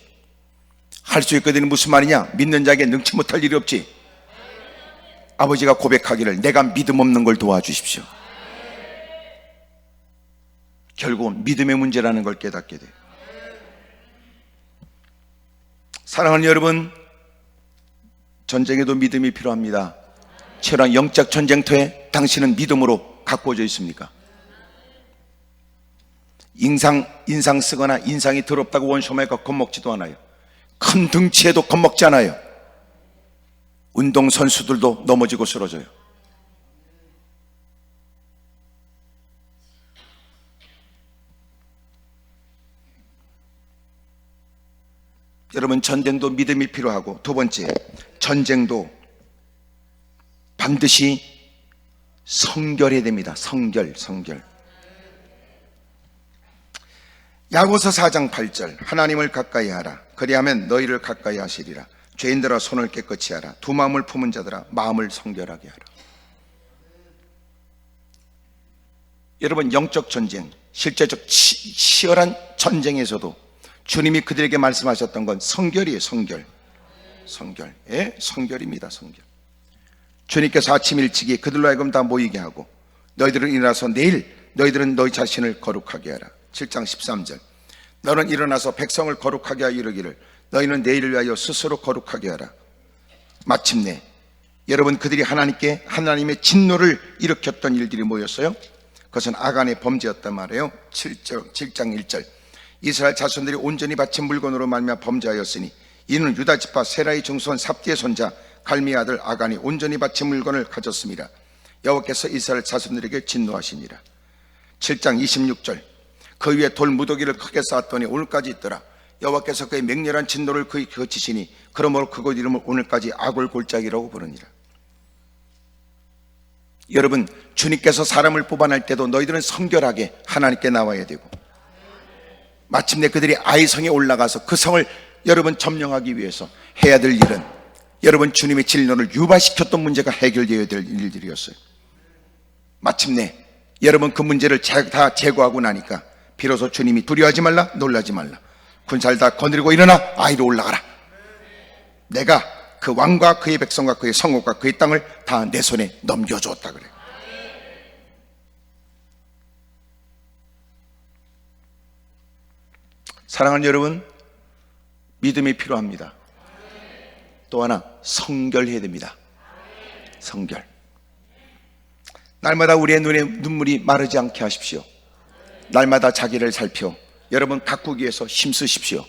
할 수 있거든이 무슨 말이냐? 믿는 자에게 능치 못할 일이 없지. 아버지가 고백하기를 내가 믿음 없는 걸 도와주십시오. 결국은 믿음의 문제라는 걸 깨닫게 돼요. 사랑하는 여러분, 전쟁에도 믿음이 필요합니다. 치열한 영적 전쟁터에 당신은 믿음으로 가꾸어져 있습니까? 인상 쓰거나 인상이 더럽다고 원시험에 겁먹지도 않아요. 큰 등치에도 겁먹지 않아요. 운동선수들도 넘어지고 쓰러져요. 여러분, 전쟁도 믿음이 필요하고, 두 번째, 전쟁도 반드시 성결해야 됩니다. 성결. 야고보서 4장 8절, 하나님을 가까이 하라. 그리하면 너희를 가까이 하시리라. 죄인들아 손을 깨끗이 하라. 두 마음을 품은 자들아 마음을 성결하게 하라. 여러분, 영적 전쟁, 실제적 치열한 전쟁에서도 주님이 그들에게 말씀하셨던 건 성결이에요. 성결. 성결입니다. 성결. 주님께서 아침 일찍이 그들로 하여금 다 모이게 하고, 너희들은 일어나서 내일 너희들은 너희 자신을 거룩하게 하라. 7장 13절, 너는 일어나서 백성을 거룩하게 하여 이르기를 너희는 내일을 위하여 스스로 거룩하게 하라. 마침내 여러분, 그들이 하나님의 진노를 일으켰던 일들이 뭐였어요? 그것은 아간의 범죄였단 말이에요. 7장 1절, 이스라엘 자손들이 온전히 바친 물건으로 말미암아 범죄하였으니 이는 유다 지파 세라의 증손 삽디의 손자 갈미의 아들 아간이 온전히 바친 물건을 가졌습니다. 여호와께서 이스라엘 자손들에게 진노하시니라. 7장 26절, 그 위에 돌 무더기를 크게 쌓았더니 오늘까지 있더라. 여호와께서 그의 맹렬한 진노를 그에게 거치시니 그러므로 그곳 이름을 오늘까지 아골 골짜기라고 부르니라. 여러분, 주님께서 사람을 뽑아낼 때도 너희들은 성결하게 하나님께 나와야 되고, 마침내 그들이 아이성에 올라가서 그 성을 여러분 점령하기 위해서 해야 될 일은, 여러분 주님의 진노를 유발시켰던 문제가 해결되어야 될 일들이었어요. 마침내 여러분 그 문제를 다 제거하고 나니까 비로소 주님이 두려워하지 말라, 놀라지 말라, 군사를 다 거느리고 일어나 아이로 올라가라. 내가 그 왕과 그의 백성과 그의 성읍과 그의 땅을 다 내 손에 넘겨주었다 그래요. 사랑하는 여러분, 믿음이 필요합니다. 또 하나, 성결해야 됩니다. 성결. 날마다 우리의 눈에 눈물이 마르지 않게 하십시오. 날마다 자기를 살펴 여러분 가꾸기 위해서 힘쓰십시오.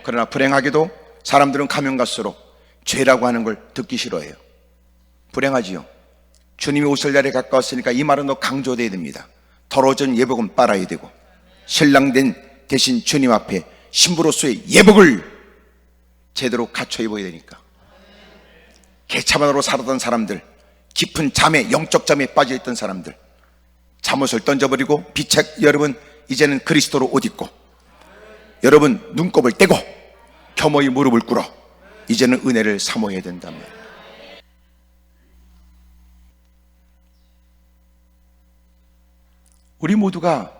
그러나 불행하게도 사람들은 가면 갈수록 죄라고 하는 걸 듣기 싫어해요. 불행하지요. 주님이 오실 날이 가까웠으니까 이 말은 더 강조돼야 됩니다. 더러워진 예복은 빨아야 되고, 신랑 대신 주님 앞에 신부로서의 예복을 제대로 갖춰 입어야 되니까. 개차반으로 살았던 사람들, 깊은 잠에, 영적 잠에 빠져있던 사람들, 잠옷을 던져버리고 비책 여러분 이제는 그리스도로 옷 입고, 여러분 눈곱을 떼고 겸허히 무릎을 꿇어 이제는 은혜를 사모해야 된다면, 우리 모두가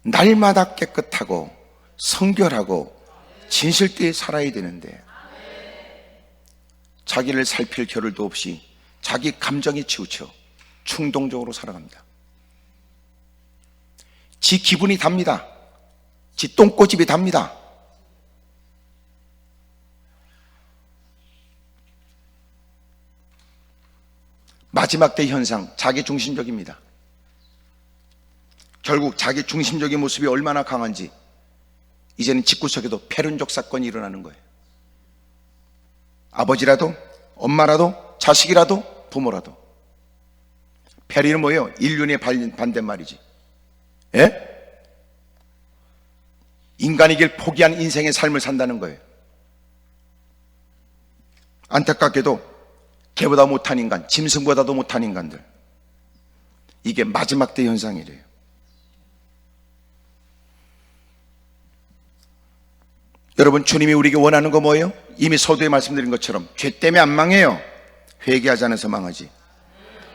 날마다 깨끗하고 성결하고 진실되게 살아야 되는데, 자기를 살필 겨를도 없이 자기 감정에 치우쳐 충동적으로 살아갑니다. 지 기분이 답니다. 지 똥꼬집이 답니다. 마지막 때 현상, 자기 중심적입니다. 결국 자기 중심적인 모습이 얼마나 강한지 이제는 집구석에도 패륜적 사건이 일어나는 거예요. 아버지라도 엄마라도 자식이라도 부모라도. 패륜은 뭐예요? 인륜의 반대말이지. 예? 인간이길 포기한 인생의 삶을 산다는 거예요. 안타깝게도 개보다 못한 인간, 짐승보다도 못한 인간들, 이게 마지막 때 현상이래요. 여러분, 주님이 우리에게 원하는 거 뭐예요? 이미 서두에 말씀드린 것처럼 죄 때문에 안 망해요. 회개하지 않아서 망하지.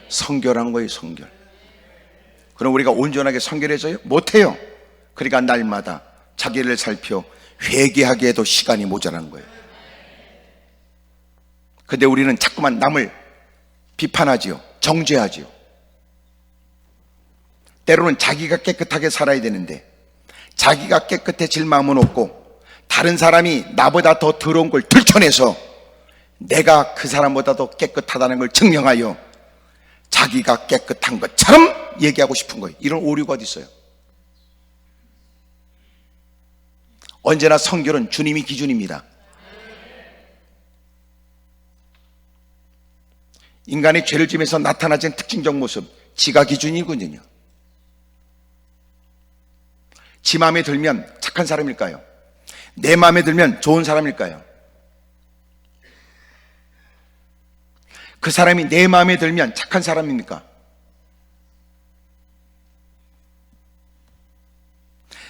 성결한 거예요, 성결. 그럼 우리가 온전하게 성결해져요? 못해요. 그러니까 날마다 자기를 살펴 회개하기에도 시간이 모자란 거예요. 근데 우리는 자꾸만 남을 비판하지요. 정죄하지요. 때로는 자기가 깨끗하게 살아야 되는데 자기가 깨끗해질 마음은 없고 다른 사람이 나보다 더 더러운 걸 들춰내서 내가 그 사람보다도 깨끗하다는 걸 증명하여 자기가 깨끗한 것처럼 얘기하고 싶은 거예요. 이런 오류가 어디 있어요? 언제나 성결은 주님이 기준입니다. 인간이 죄를 지면서 나타나진 특징적 모습, 지가 기준이거든요. 지 마음에 들면 착한 사람일까요? 내 마음에 들면 좋은 사람일까요? 그 사람이 내 마음에 들면 착한 사람입니까?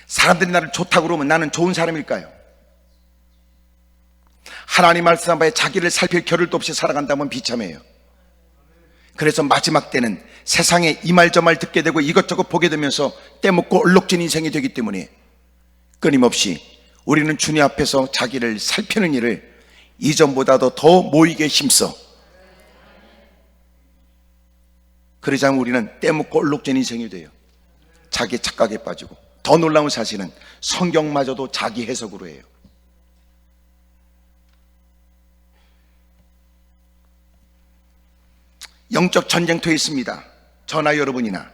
사람들이 나를 좋다고 그러면 나는 좋은 사람일까요? 하나님 말씀 바에 자기를 살필 겨를도 없이 살아간다면 비참해요. 그래서 마지막 때는 세상에 이 말 저 말 듣게 되고 이것저것 보게 되면서 떼먹고 얼룩진 인생이 되기 때문에 끊임없이 우리는 주님 앞에서 자기를 살피는 일을 이전보다도 더 모이게 힘써. 그러지 않으면 우리는 떼먹고 얼룩진 인생이 돼요. 자기 착각에 빠지고. 더 놀라운 사실은 성경마저도 자기 해석으로 해요. 영적 전쟁터에 있습니다. 저나 여러분이나.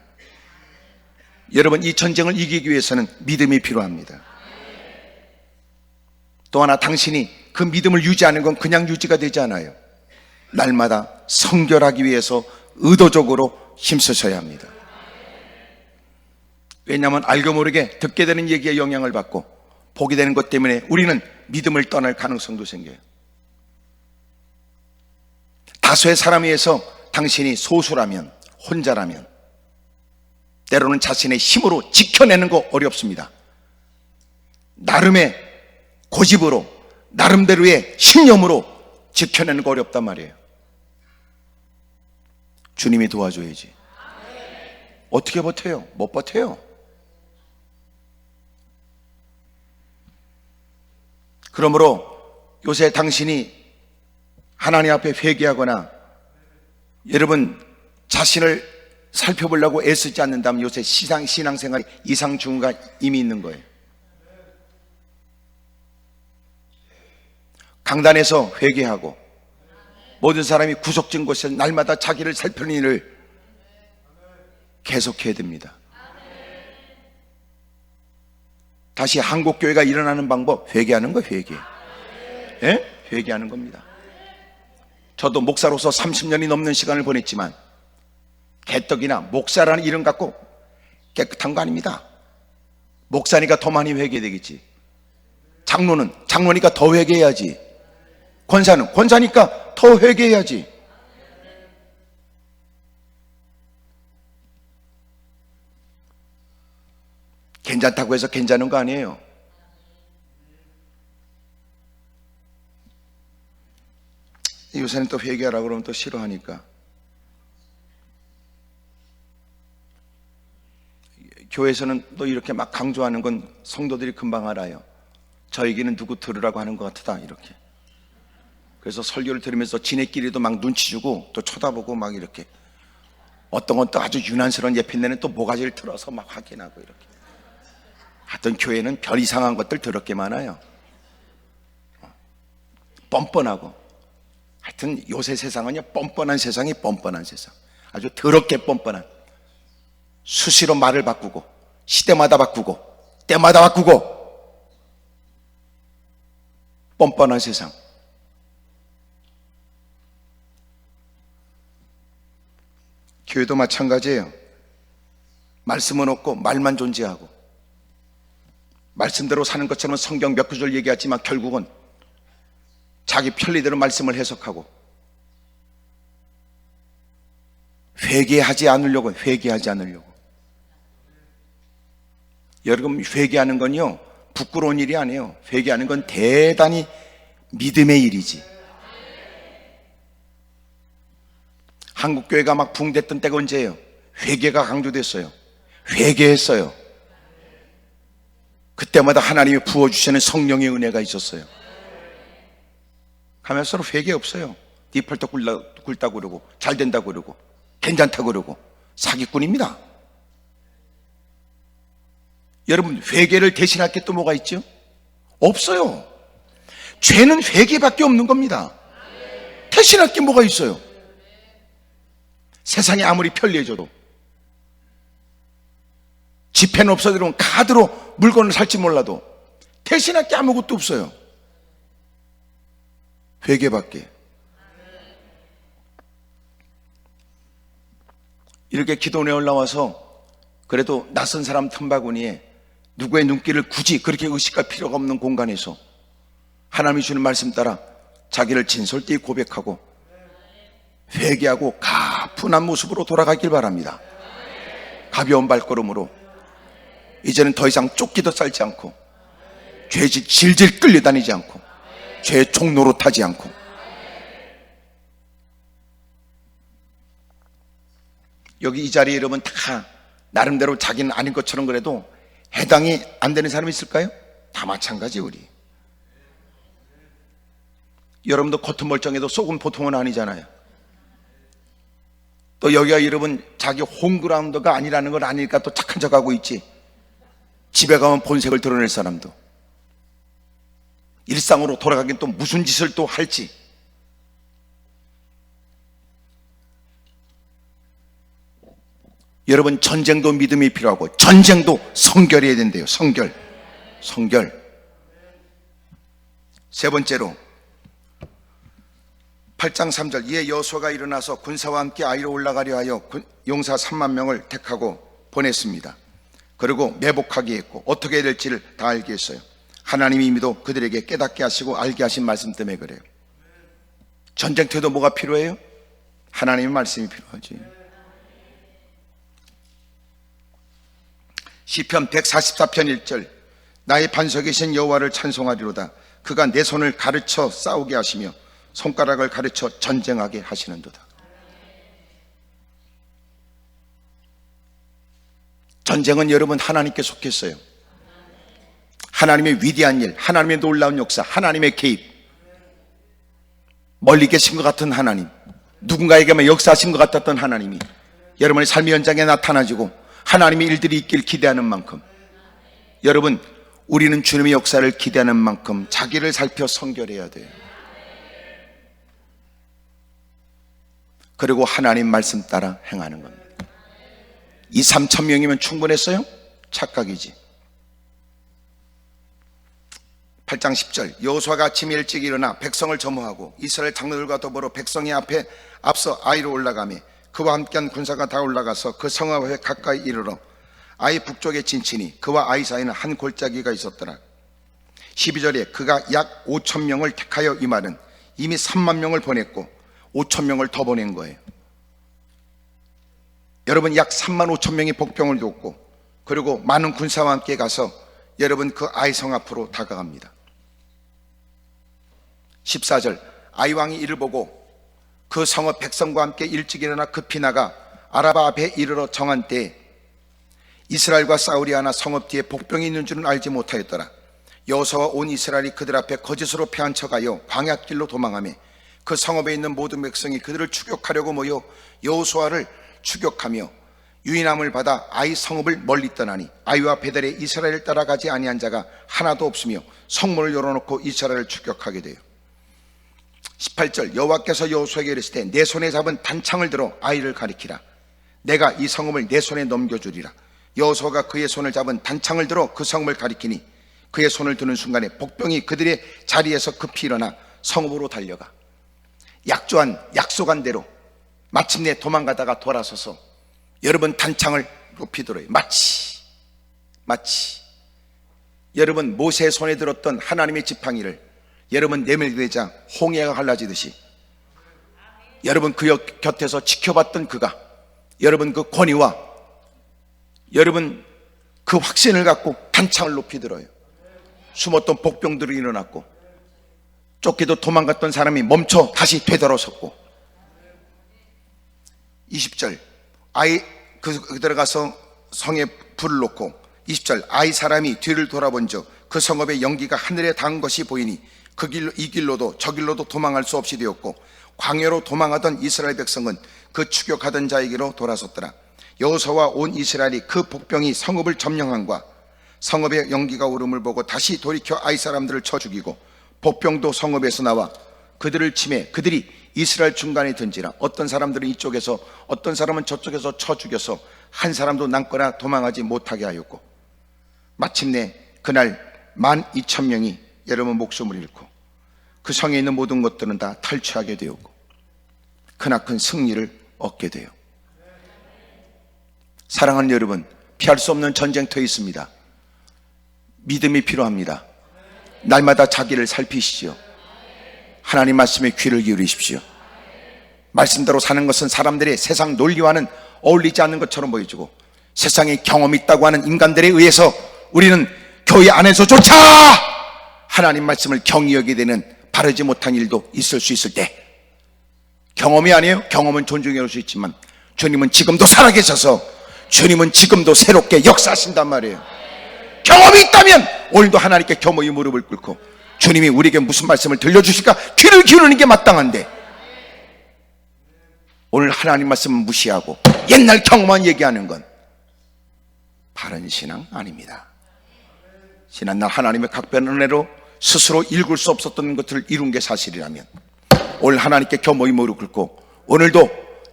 여러분, 이 전쟁을 이기기 위해서는 믿음이 필요합니다. 또 하나, 당신이 그 믿음을 유지하는 건 그냥 유지가 되지 않아요. 날마다 성결하기 위해서 의도적으로 힘쓰셔야 합니다. 왜냐하면 알고 모르게 듣게 되는 얘기에 영향을 받고 보게 되는 것 때문에 우리는 믿음을 떠날 가능성도 생겨요. 다수의 사람에 의해서 당신이 소수라면, 혼자라면 때로는 자신의 힘으로 지켜내는 거 어렵습니다. 나름의 고집으로, 나름대로의 신념으로 지켜내는 거 어렵단 말이에요. 주님이 도와줘야지. 어떻게 버텨요? 못 버텨요. 그러므로 요새 당신이 하나님 앞에 회개하거나 여러분 자신을 살펴보려고 애쓰지 않는다면 요새 신앙생활이 이상 중후가 이미 있는 거예요. 강단에서 회개하고 모든 사람이 구석진 곳에서 날마다 자기를 살피는 일을 계속해야 됩니다. 다시 한국교회가 일어나는 방법, 회개하는 거, 회개. 예? 회개하는 겁니다. 저도 목사로서 30년이 넘는 시간을 보냈지만 개떡이나 목사라는 이름 갖고 깨끗한 거 아닙니다. 목사니까 더 많이 회개되겠지. 장로니까 더 회개해야지. 권사니까 더 회개해야지. 괜찮다고 해서 괜찮은 거 아니에요. 요새는 또 회개하라 그러면 또 싫어하니까. 교회에서는 또 이렇게 막 강조하는 건 성도들이 금방 알아요. 저 얘기는 누구 들으라고 하는 것 같다 이렇게. 그래서 설교를 들으면서 지네끼리도 막 눈치 주고 또 쳐다보고 막 이렇게. 어떤 건 또 아주 유난스러운 예편내는 또 모가지를 틀어서 막 확인하고 이렇게. 하여튼 교회는 별 이상한 것들 더럽게 많아요. 뻔뻔하고. 하여튼 요새 세상은요, 뻔뻔한 세상이 뻔뻔한 세상. 아주 더럽게 뻔뻔한. 수시로 말을 바꾸고, 시대마다 바꾸고, 때마다 바꾸고, 뻔뻔한 세상. 교회도 마찬가지예요. 말씀은 없고 말만 존재하고, 말씀대로 사는 것처럼 성경 몇 구절 얘기하지만 결국은 자기 편리대로 말씀을 해석하고, 회개하지 않으려고. 여러분, 회개하는 건요 부끄러운 일이 아니에요. 회개하는 건 대단히 믿음의 일이지. 한국교회가 막 붕댔던 때가 언제예요? 회개가 강조됐어요. 회개했어요. 그때마다 하나님이 부어주시는 성령의 은혜가 있었어요. 가면서 회개 없어요. 뒤팔떡 굴다고 그러고, 잘 된다고 그러고, 괜찮다고 그러고. 사기꾼입니다. 여러분, 회개를 대신할 게 또 뭐가 있죠? 없어요. 죄는 회개밖에 없는 겁니다. 대신할 게 뭐가 있어요? 세상이 아무리 편리해져도, 지폐는 없어지면 카드로 물건을 살지 몰라도 대신할 게 아무것도 없어요. 회개밖에. 이렇게 기도원에 올라와서 그래도 낯선 사람 틈바구니에 누구의 눈길을 굳이 그렇게 의식할 필요가 없는 공간에서 하나님이 주는 말씀 따라 자기를 진솔되이 고백하고 회개하고 가뿐한 모습으로 돌아가길 바랍니다. 가벼운 발걸음으로 이제는 더 이상 쫓기도 살지 않고, 죄에 질질 끌려다니지 않고, 죄의 종로로 타지 않고. 여기 이 자리에 여러분 다 나름대로 자기는 아닌 것처럼 그래도 해당이 안 되는 사람이 있을까요? 다 마찬가지. 우리 여러분도 겉은 멀쩡해도 속은 보통은 아니잖아요. 또 여기가 여러분 자기 홈그라운드가 아니라는 걸 아니까 또 착한 척하고 있지. 집에 가면 본색을 드러낼 사람도, 일상으로 돌아가긴 또 무슨 짓을 또 할지. 여러분, 전쟁도 믿음이 필요하고 전쟁도 성결해야 된대요. 성결. 세 번째로 8장 3절, 이에 여호수아가 일어나서 군사와 함께 아이로 올라가려 하여 용사 3만 명을 택하고 보냈습니다. 그리고 매복하게 했고 어떻게 해야 될지를 다 알게 했어요. 하나님이 이미도 그들에게 깨닫게 하시고 알게 하신 말씀 때문에 그래요. 전쟁터에도 뭐가 필요해요? 하나님의 말씀이 필요하지. 시편 144편 1절, 나의 반석이신 여호와를 찬송하리로다. 그가 내 손을 가르쳐 싸우게 하시며 손가락을 가르쳐 전쟁하게 하시는도다. 전쟁은 여러분 하나님께 속했어요. 하나님의 위대한 일, 하나님의 놀라운 역사, 하나님의 개입, 멀리 계신 것 같은 하나님, 누군가에게만 역사하신 것 같았던 하나님이 여러분의 삶의 현장에 나타나지고 하나님의 일들이 있길 기대하는 만큼, 여러분, 우리는 주님의 역사를 기대하는 만큼 자기를 살펴 성결해야 돼요. 그리고 하나님 말씀 따라 행하는 겁니다. 2-3천 명이면 충분했어요? 착각이지. 8장 10절 여호수아가 아침 일찍 일어나 백성을 점호하고 이스라엘 장로들과 더불어 백성의 앞에 앞서 아이로 올라가며 그와 함께한 군사가 다 올라가서 그 성 앞에 가까이 이르러 아이 북쪽에 진치니 그와 아이 사이는 한 골짜기가 있었더라. 12절에 그가 약 5천 명을 택하여, 이 말은 이미 3만 명을 보냈고 5천 명을 더 보낸 거예요. 여러분, 약 3만 5천 명이 복병을 줬고 그리고 많은 군사와 함께 가서 여러분 그 아이 성 앞으로 다가갑니다. 14절 아이 왕이 이를 보고 그 성읍 백성과 함께 일찍 일어나 급히 나가 아라바 앞에 이르러 정한 때에 이스라엘과 싸우리 하나 성읍 뒤에 복병이 있는 줄은 알지 못하였더라. 여호수아와 온 이스라엘이 그들 앞에 거짓으로 패한 척하여 광야길로 도망하며 그 성읍에 있는 모든 백성이 그들을 추격하려고 모여 여호수아를 추격하며 유인함을 받아 아이 성읍을 멀리 떠나니 아이와 베델에 이스라엘을 따라가지 아니한 자가 하나도 없으며 성문을 열어놓고 이스라엘을 추격하게 돼요. 18절 여호와께서 여호수아에게 이르시되 내 손에 잡은 단창을 들어 아이를 가리키라. 내가 이 성읍을 내 손에 넘겨주리라. 여호수아가 그의 손을 잡은 단창을 들어 그 성읍을 가리키니 그의 손을 드는 순간에 복병이 그들의 자리에서 급히 일어나 성읍으로 달려가 약속한 대로 마침내 도망가다가 돌아서서 여러분 단창을 높이 들어요. 마치 여러분 모세의 손에 들었던 하나님의 지팡이를 여러분 내밀되자 홍해가 갈라지듯이 여러분 그 곁에서 지켜봤던 그가 여러분 그 권위와 여러분 그 확신을 갖고 단창을 높이 들어요. 숨었던 복병들이 일어났고 쫓기도 도망갔던 사람이 멈춰 다시 되돌아섰고 20절 아이 그 들어가서 성에 불을 놓고 20절 아이 사람이 뒤를 돌아본즉 그 성읍의 연기가 하늘에 닿은 것이 보이니 그 길로 이 길로도 저 길로도 도망할 수 없이 되었고 광야로 도망하던 이스라엘 백성은 그 추격하던 자에게로 돌아섰더라. 여호수아와 온 이스라엘이 그 복병이 성읍을 점령함과 성읍의 연기가 오름을 보고 다시 돌이켜 아이 사람들을 쳐 죽이고 복병도 성읍에서 나와 그들을 치매 그들이 이스라엘 중간에 든지라. 어떤 사람들은 이쪽에서 어떤 사람은 저쪽에서 쳐 죽여서 한 사람도 남거나 도망하지 못하게 하였고 마침내 그날 12,000명이 여러분 목숨을 잃고 그 성에 있는 모든 것들은 다 탈취하게 되었고 크나큰 승리를 얻게 돼요. 사랑하는 여러분, 피할 수 없는 전쟁터에 있습니다. 믿음이 필요합니다. 날마다 자기를 살피시죠. 하나님 말씀에 귀를 기울이십시오. 말씀대로 사는 것은 사람들의 세상 논리와는 어울리지 않는 것처럼 보여지고 세상에 경험이 있다고 하는 인간들에 의해서 우리는 교회 안에서조차 하나님 말씀을 경히 여기게 되는 바르지 못한 일도 있을 수 있을 때, 경험이 아니에요. 경험은 존중해 올 수 있지만 주님은 지금도 살아계셔서 주님은 지금도 새롭게 역사하신단 말이에요. 경험이 있다면 오늘도 하나님께 겸허히 무릎을 꿇고 주님이 우리에게 무슨 말씀을 들려주실까 귀를 기울이는 게 마땅한데 오늘 하나님 말씀을 무시하고 옛날 경험만 얘기하는 건 바른 신앙 아닙니다. 지난날 하나님의 각별한 은혜로 스스로 읽을 수 없었던 것들을 이룬 게 사실이라면 오늘 하나님께 겸허히 무릎 꿇고 오늘도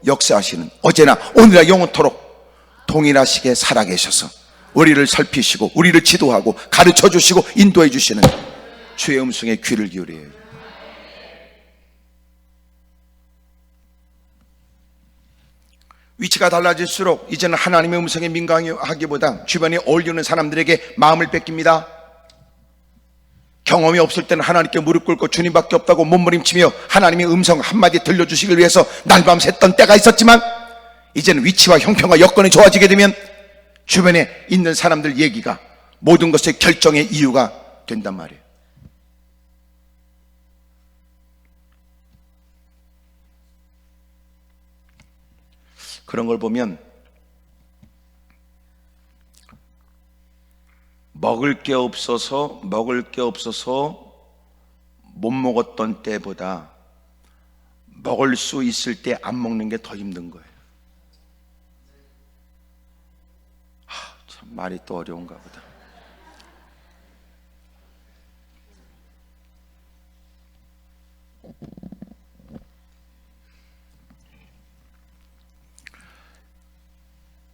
역사하시는 어제나 오늘이나 영원토록 동일하시게 살아계셔서 우리를 살피시고 우리를 지도하고 가르쳐 주시고 인도해 주시는 주의 음성에 귀를 기울여요. 위치가 달라질수록 이제는 하나님의 음성에 민감하기보다 주변에 어울리는 사람들에게 마음을 뺏깁니다. 경험이 없을 때는 하나님께 무릎 꿇고 주님밖에 없다고 몸부림치며 하나님의 음성 한마디 들려주시기 위해서 날밤 샜던 때가 있었지만 이제는 위치와 형편과 여건이 좋아지게 되면 주변에 있는 사람들 얘기가 모든 것의 결정의 이유가 된단 말이에요. 그런 걸 보면 먹을 게 없어서 못 먹었던 때보다 먹을 수 있을 때 안 먹는 게 더 힘든 거예요. 참 말이 또 어려운가 보다.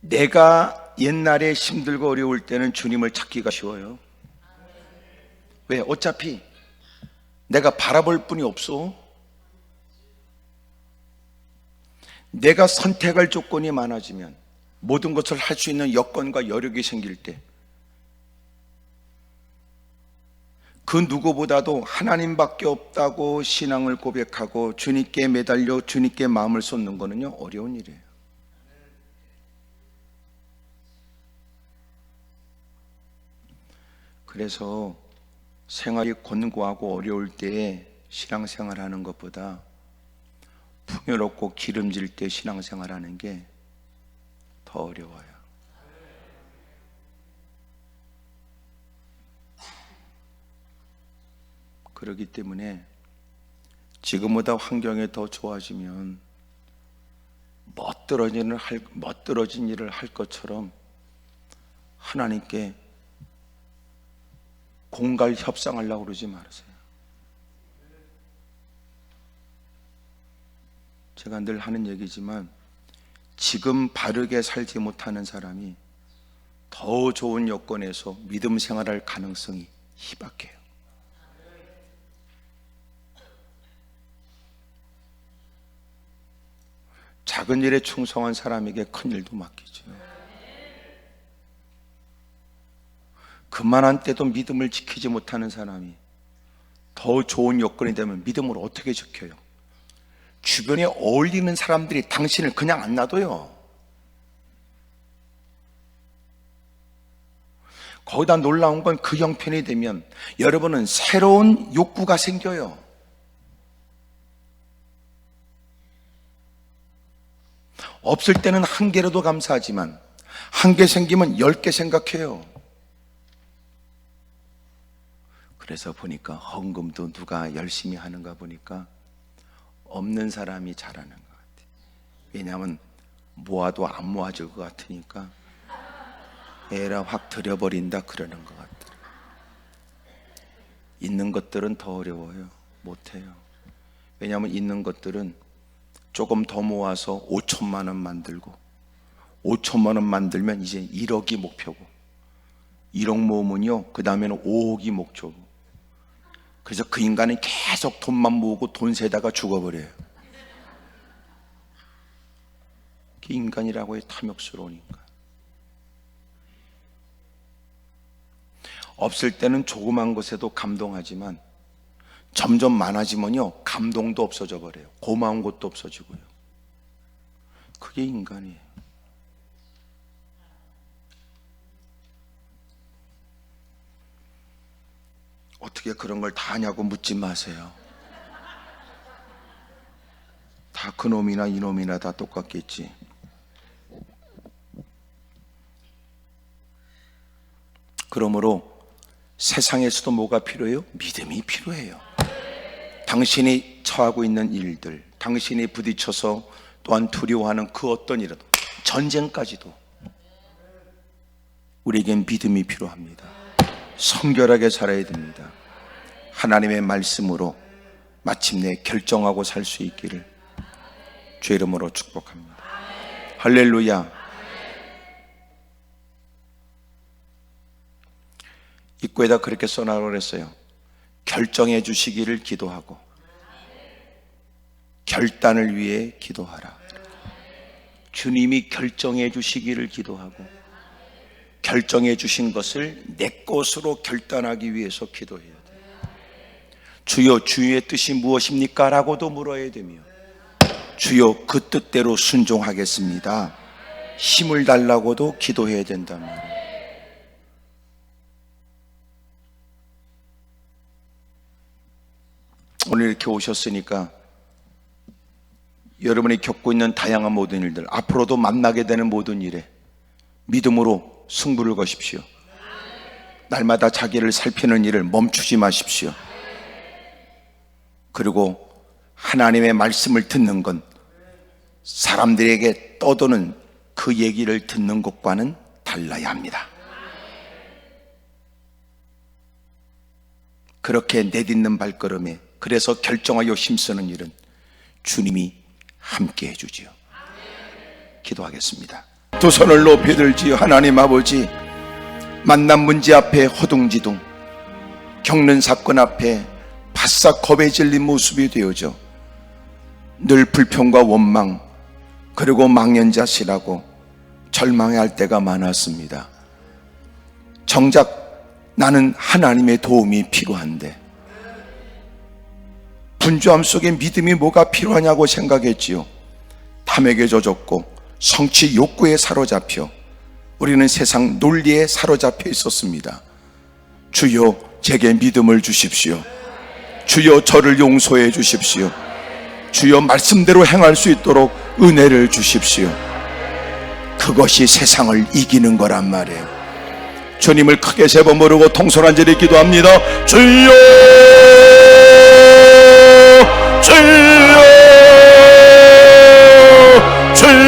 내가 옛날에 힘들고 어려울 때는 주님을 찾기가 쉬워요. 왜? 어차피 내가 바라볼 뿐이 없어. 내가 선택할 조건이 많아지면, 모든 것을 할 수 있는 여건과 여력이 생길 때, 그 누구보다도 하나님밖에 없다고 신앙을 고백하고 주님께 매달려 주님께 마음을 쏟는 거는요, 어려운 일이에요. 그래서 생활이 권고하고 어려울 때에 신앙생활 하는 것보다 풍요롭고 기름질 때 신앙생활 하는 게 더 어려워요. 그렇기 때문에 지금보다 환경이 더 좋아지면 멋들어진 일을 할 것처럼 하나님께 공갈 협상하려고 그러지 말으세요. 제가 늘 하는 얘기지만 지금 바르게 살지 못하는 사람이 더 좋은 여건에서 믿음 생활할 가능성이 희박해요. 작은 일에 충성한 사람에게 큰 일도 맡기죠. 그만한 때도 믿음을 지키지 못하는 사람이 더 좋은 여건이 되면 믿음을 어떻게 지켜요? 주변에 어울리는 사람들이 당신을 그냥 안 놔둬요. 거기다 놀라운 건 그 형편이 되면 여러분은 새로운 욕구가 생겨요. 없을 때는 한 개라도 감사하지만 한 개 생기면 10개 생각해요. 그래서 보니까 헌금도 누가 열심히 하는가 보니까 없는 사람이 잘하는 것 같아요. 왜냐하면 모아도 안 모아질 것 같으니까 에라 확 들여버린다 그러는 것 같아요. 있는 것들은 더 어려워요. 못해요. 왜냐하면 있는 것들은 조금 더 모아서 5천만 원 만들고 5천만 원 만들면 이제 1억이 목표고 1억 모으면요 그 다음에는 5억이 목표고, 그래서 그 인간은 계속 돈만 모으고 돈 세다가 죽어버려요. 그 인간이라고 해요. 탐욕스러운 인간. 없을 때는 조그만 것에도 감동하지만 점점 많아지면요 감동도 없어져 버려요. 고마운 것도 없어지고요. 그게 인간이에요. 어떻게 그런 걸 다 하냐고 묻지 마세요. 다 그놈이나 이놈이나 다 똑같겠지. 그러므로 세상에서도 뭐가 필요해요? 믿음이 필요해요. 당신이 처하고 있는 일들, 당신이 부딪혀서 또한 두려워하는 그 어떤 일이라도, 전쟁까지도 우리에겐 믿음이 필요합니다. 성결하게 살아야 됩니다. 하나님의 말씀으로 마침내 결정하고 살 수 있기를 주의 이름으로 축복합니다. 할렐루야. 입구에다 그렇게 써놔라고 그랬어요. 결정해 주시기를 기도하고 결단을 위해 기도하라. 주님이 결정해 주시기를 기도하고 결정해 주신 것을 내 것으로 결단하기 위해서 기도해야 돼요. 주여 주의 뜻이 무엇입니까? 라고도 물어야 되며, 주여 그 뜻대로 순종하겠습니다, 힘을 달라고도 기도해야 된단 말이에요. 오늘 이렇게 오셨으니까 여러분이 겪고 있는 다양한 모든 일들, 앞으로도 만나게 되는 모든 일에 믿음으로 승부를 거십시오. 날마다 자기를 살피는 일을 멈추지 마십시오. 그리고 하나님의 말씀을 듣는 건 사람들에게 떠도는 그 얘기를 듣는 것과는 달라야 합니다. 그렇게 내딛는 발걸음에, 그래서 결정하여 힘쓰는 일은 주님이 함께 해주지요. 기도하겠습니다. 두 손을 높이 들지요. 하나님 아버지, 만난 문제 앞에 허둥지둥 겪는 사건 앞에 바싹 겁에 질린 모습이 되어져 늘 불평과 원망 그리고 망연자실하고 절망할 때가 많았습니다. 정작 나는 하나님의 도움이 필요한데, 분주함 속에 믿음이 뭐가 필요하냐고 생각했지요. 탐욕에 젖었고 성취 욕구에 사로잡혀 우리는 세상 논리에 사로잡혀 있었습니다. 주여 제게 믿음을 주십시오. 주여 저를 용서해 주십시오. 주여 말씀대로 행할 수 있도록 은혜를 주십시오. 그것이 세상을 이기는 거란 말이에요. 주님을 크게 세 번 부르고 통솔한절히 기도합니다. 주여 주여 주여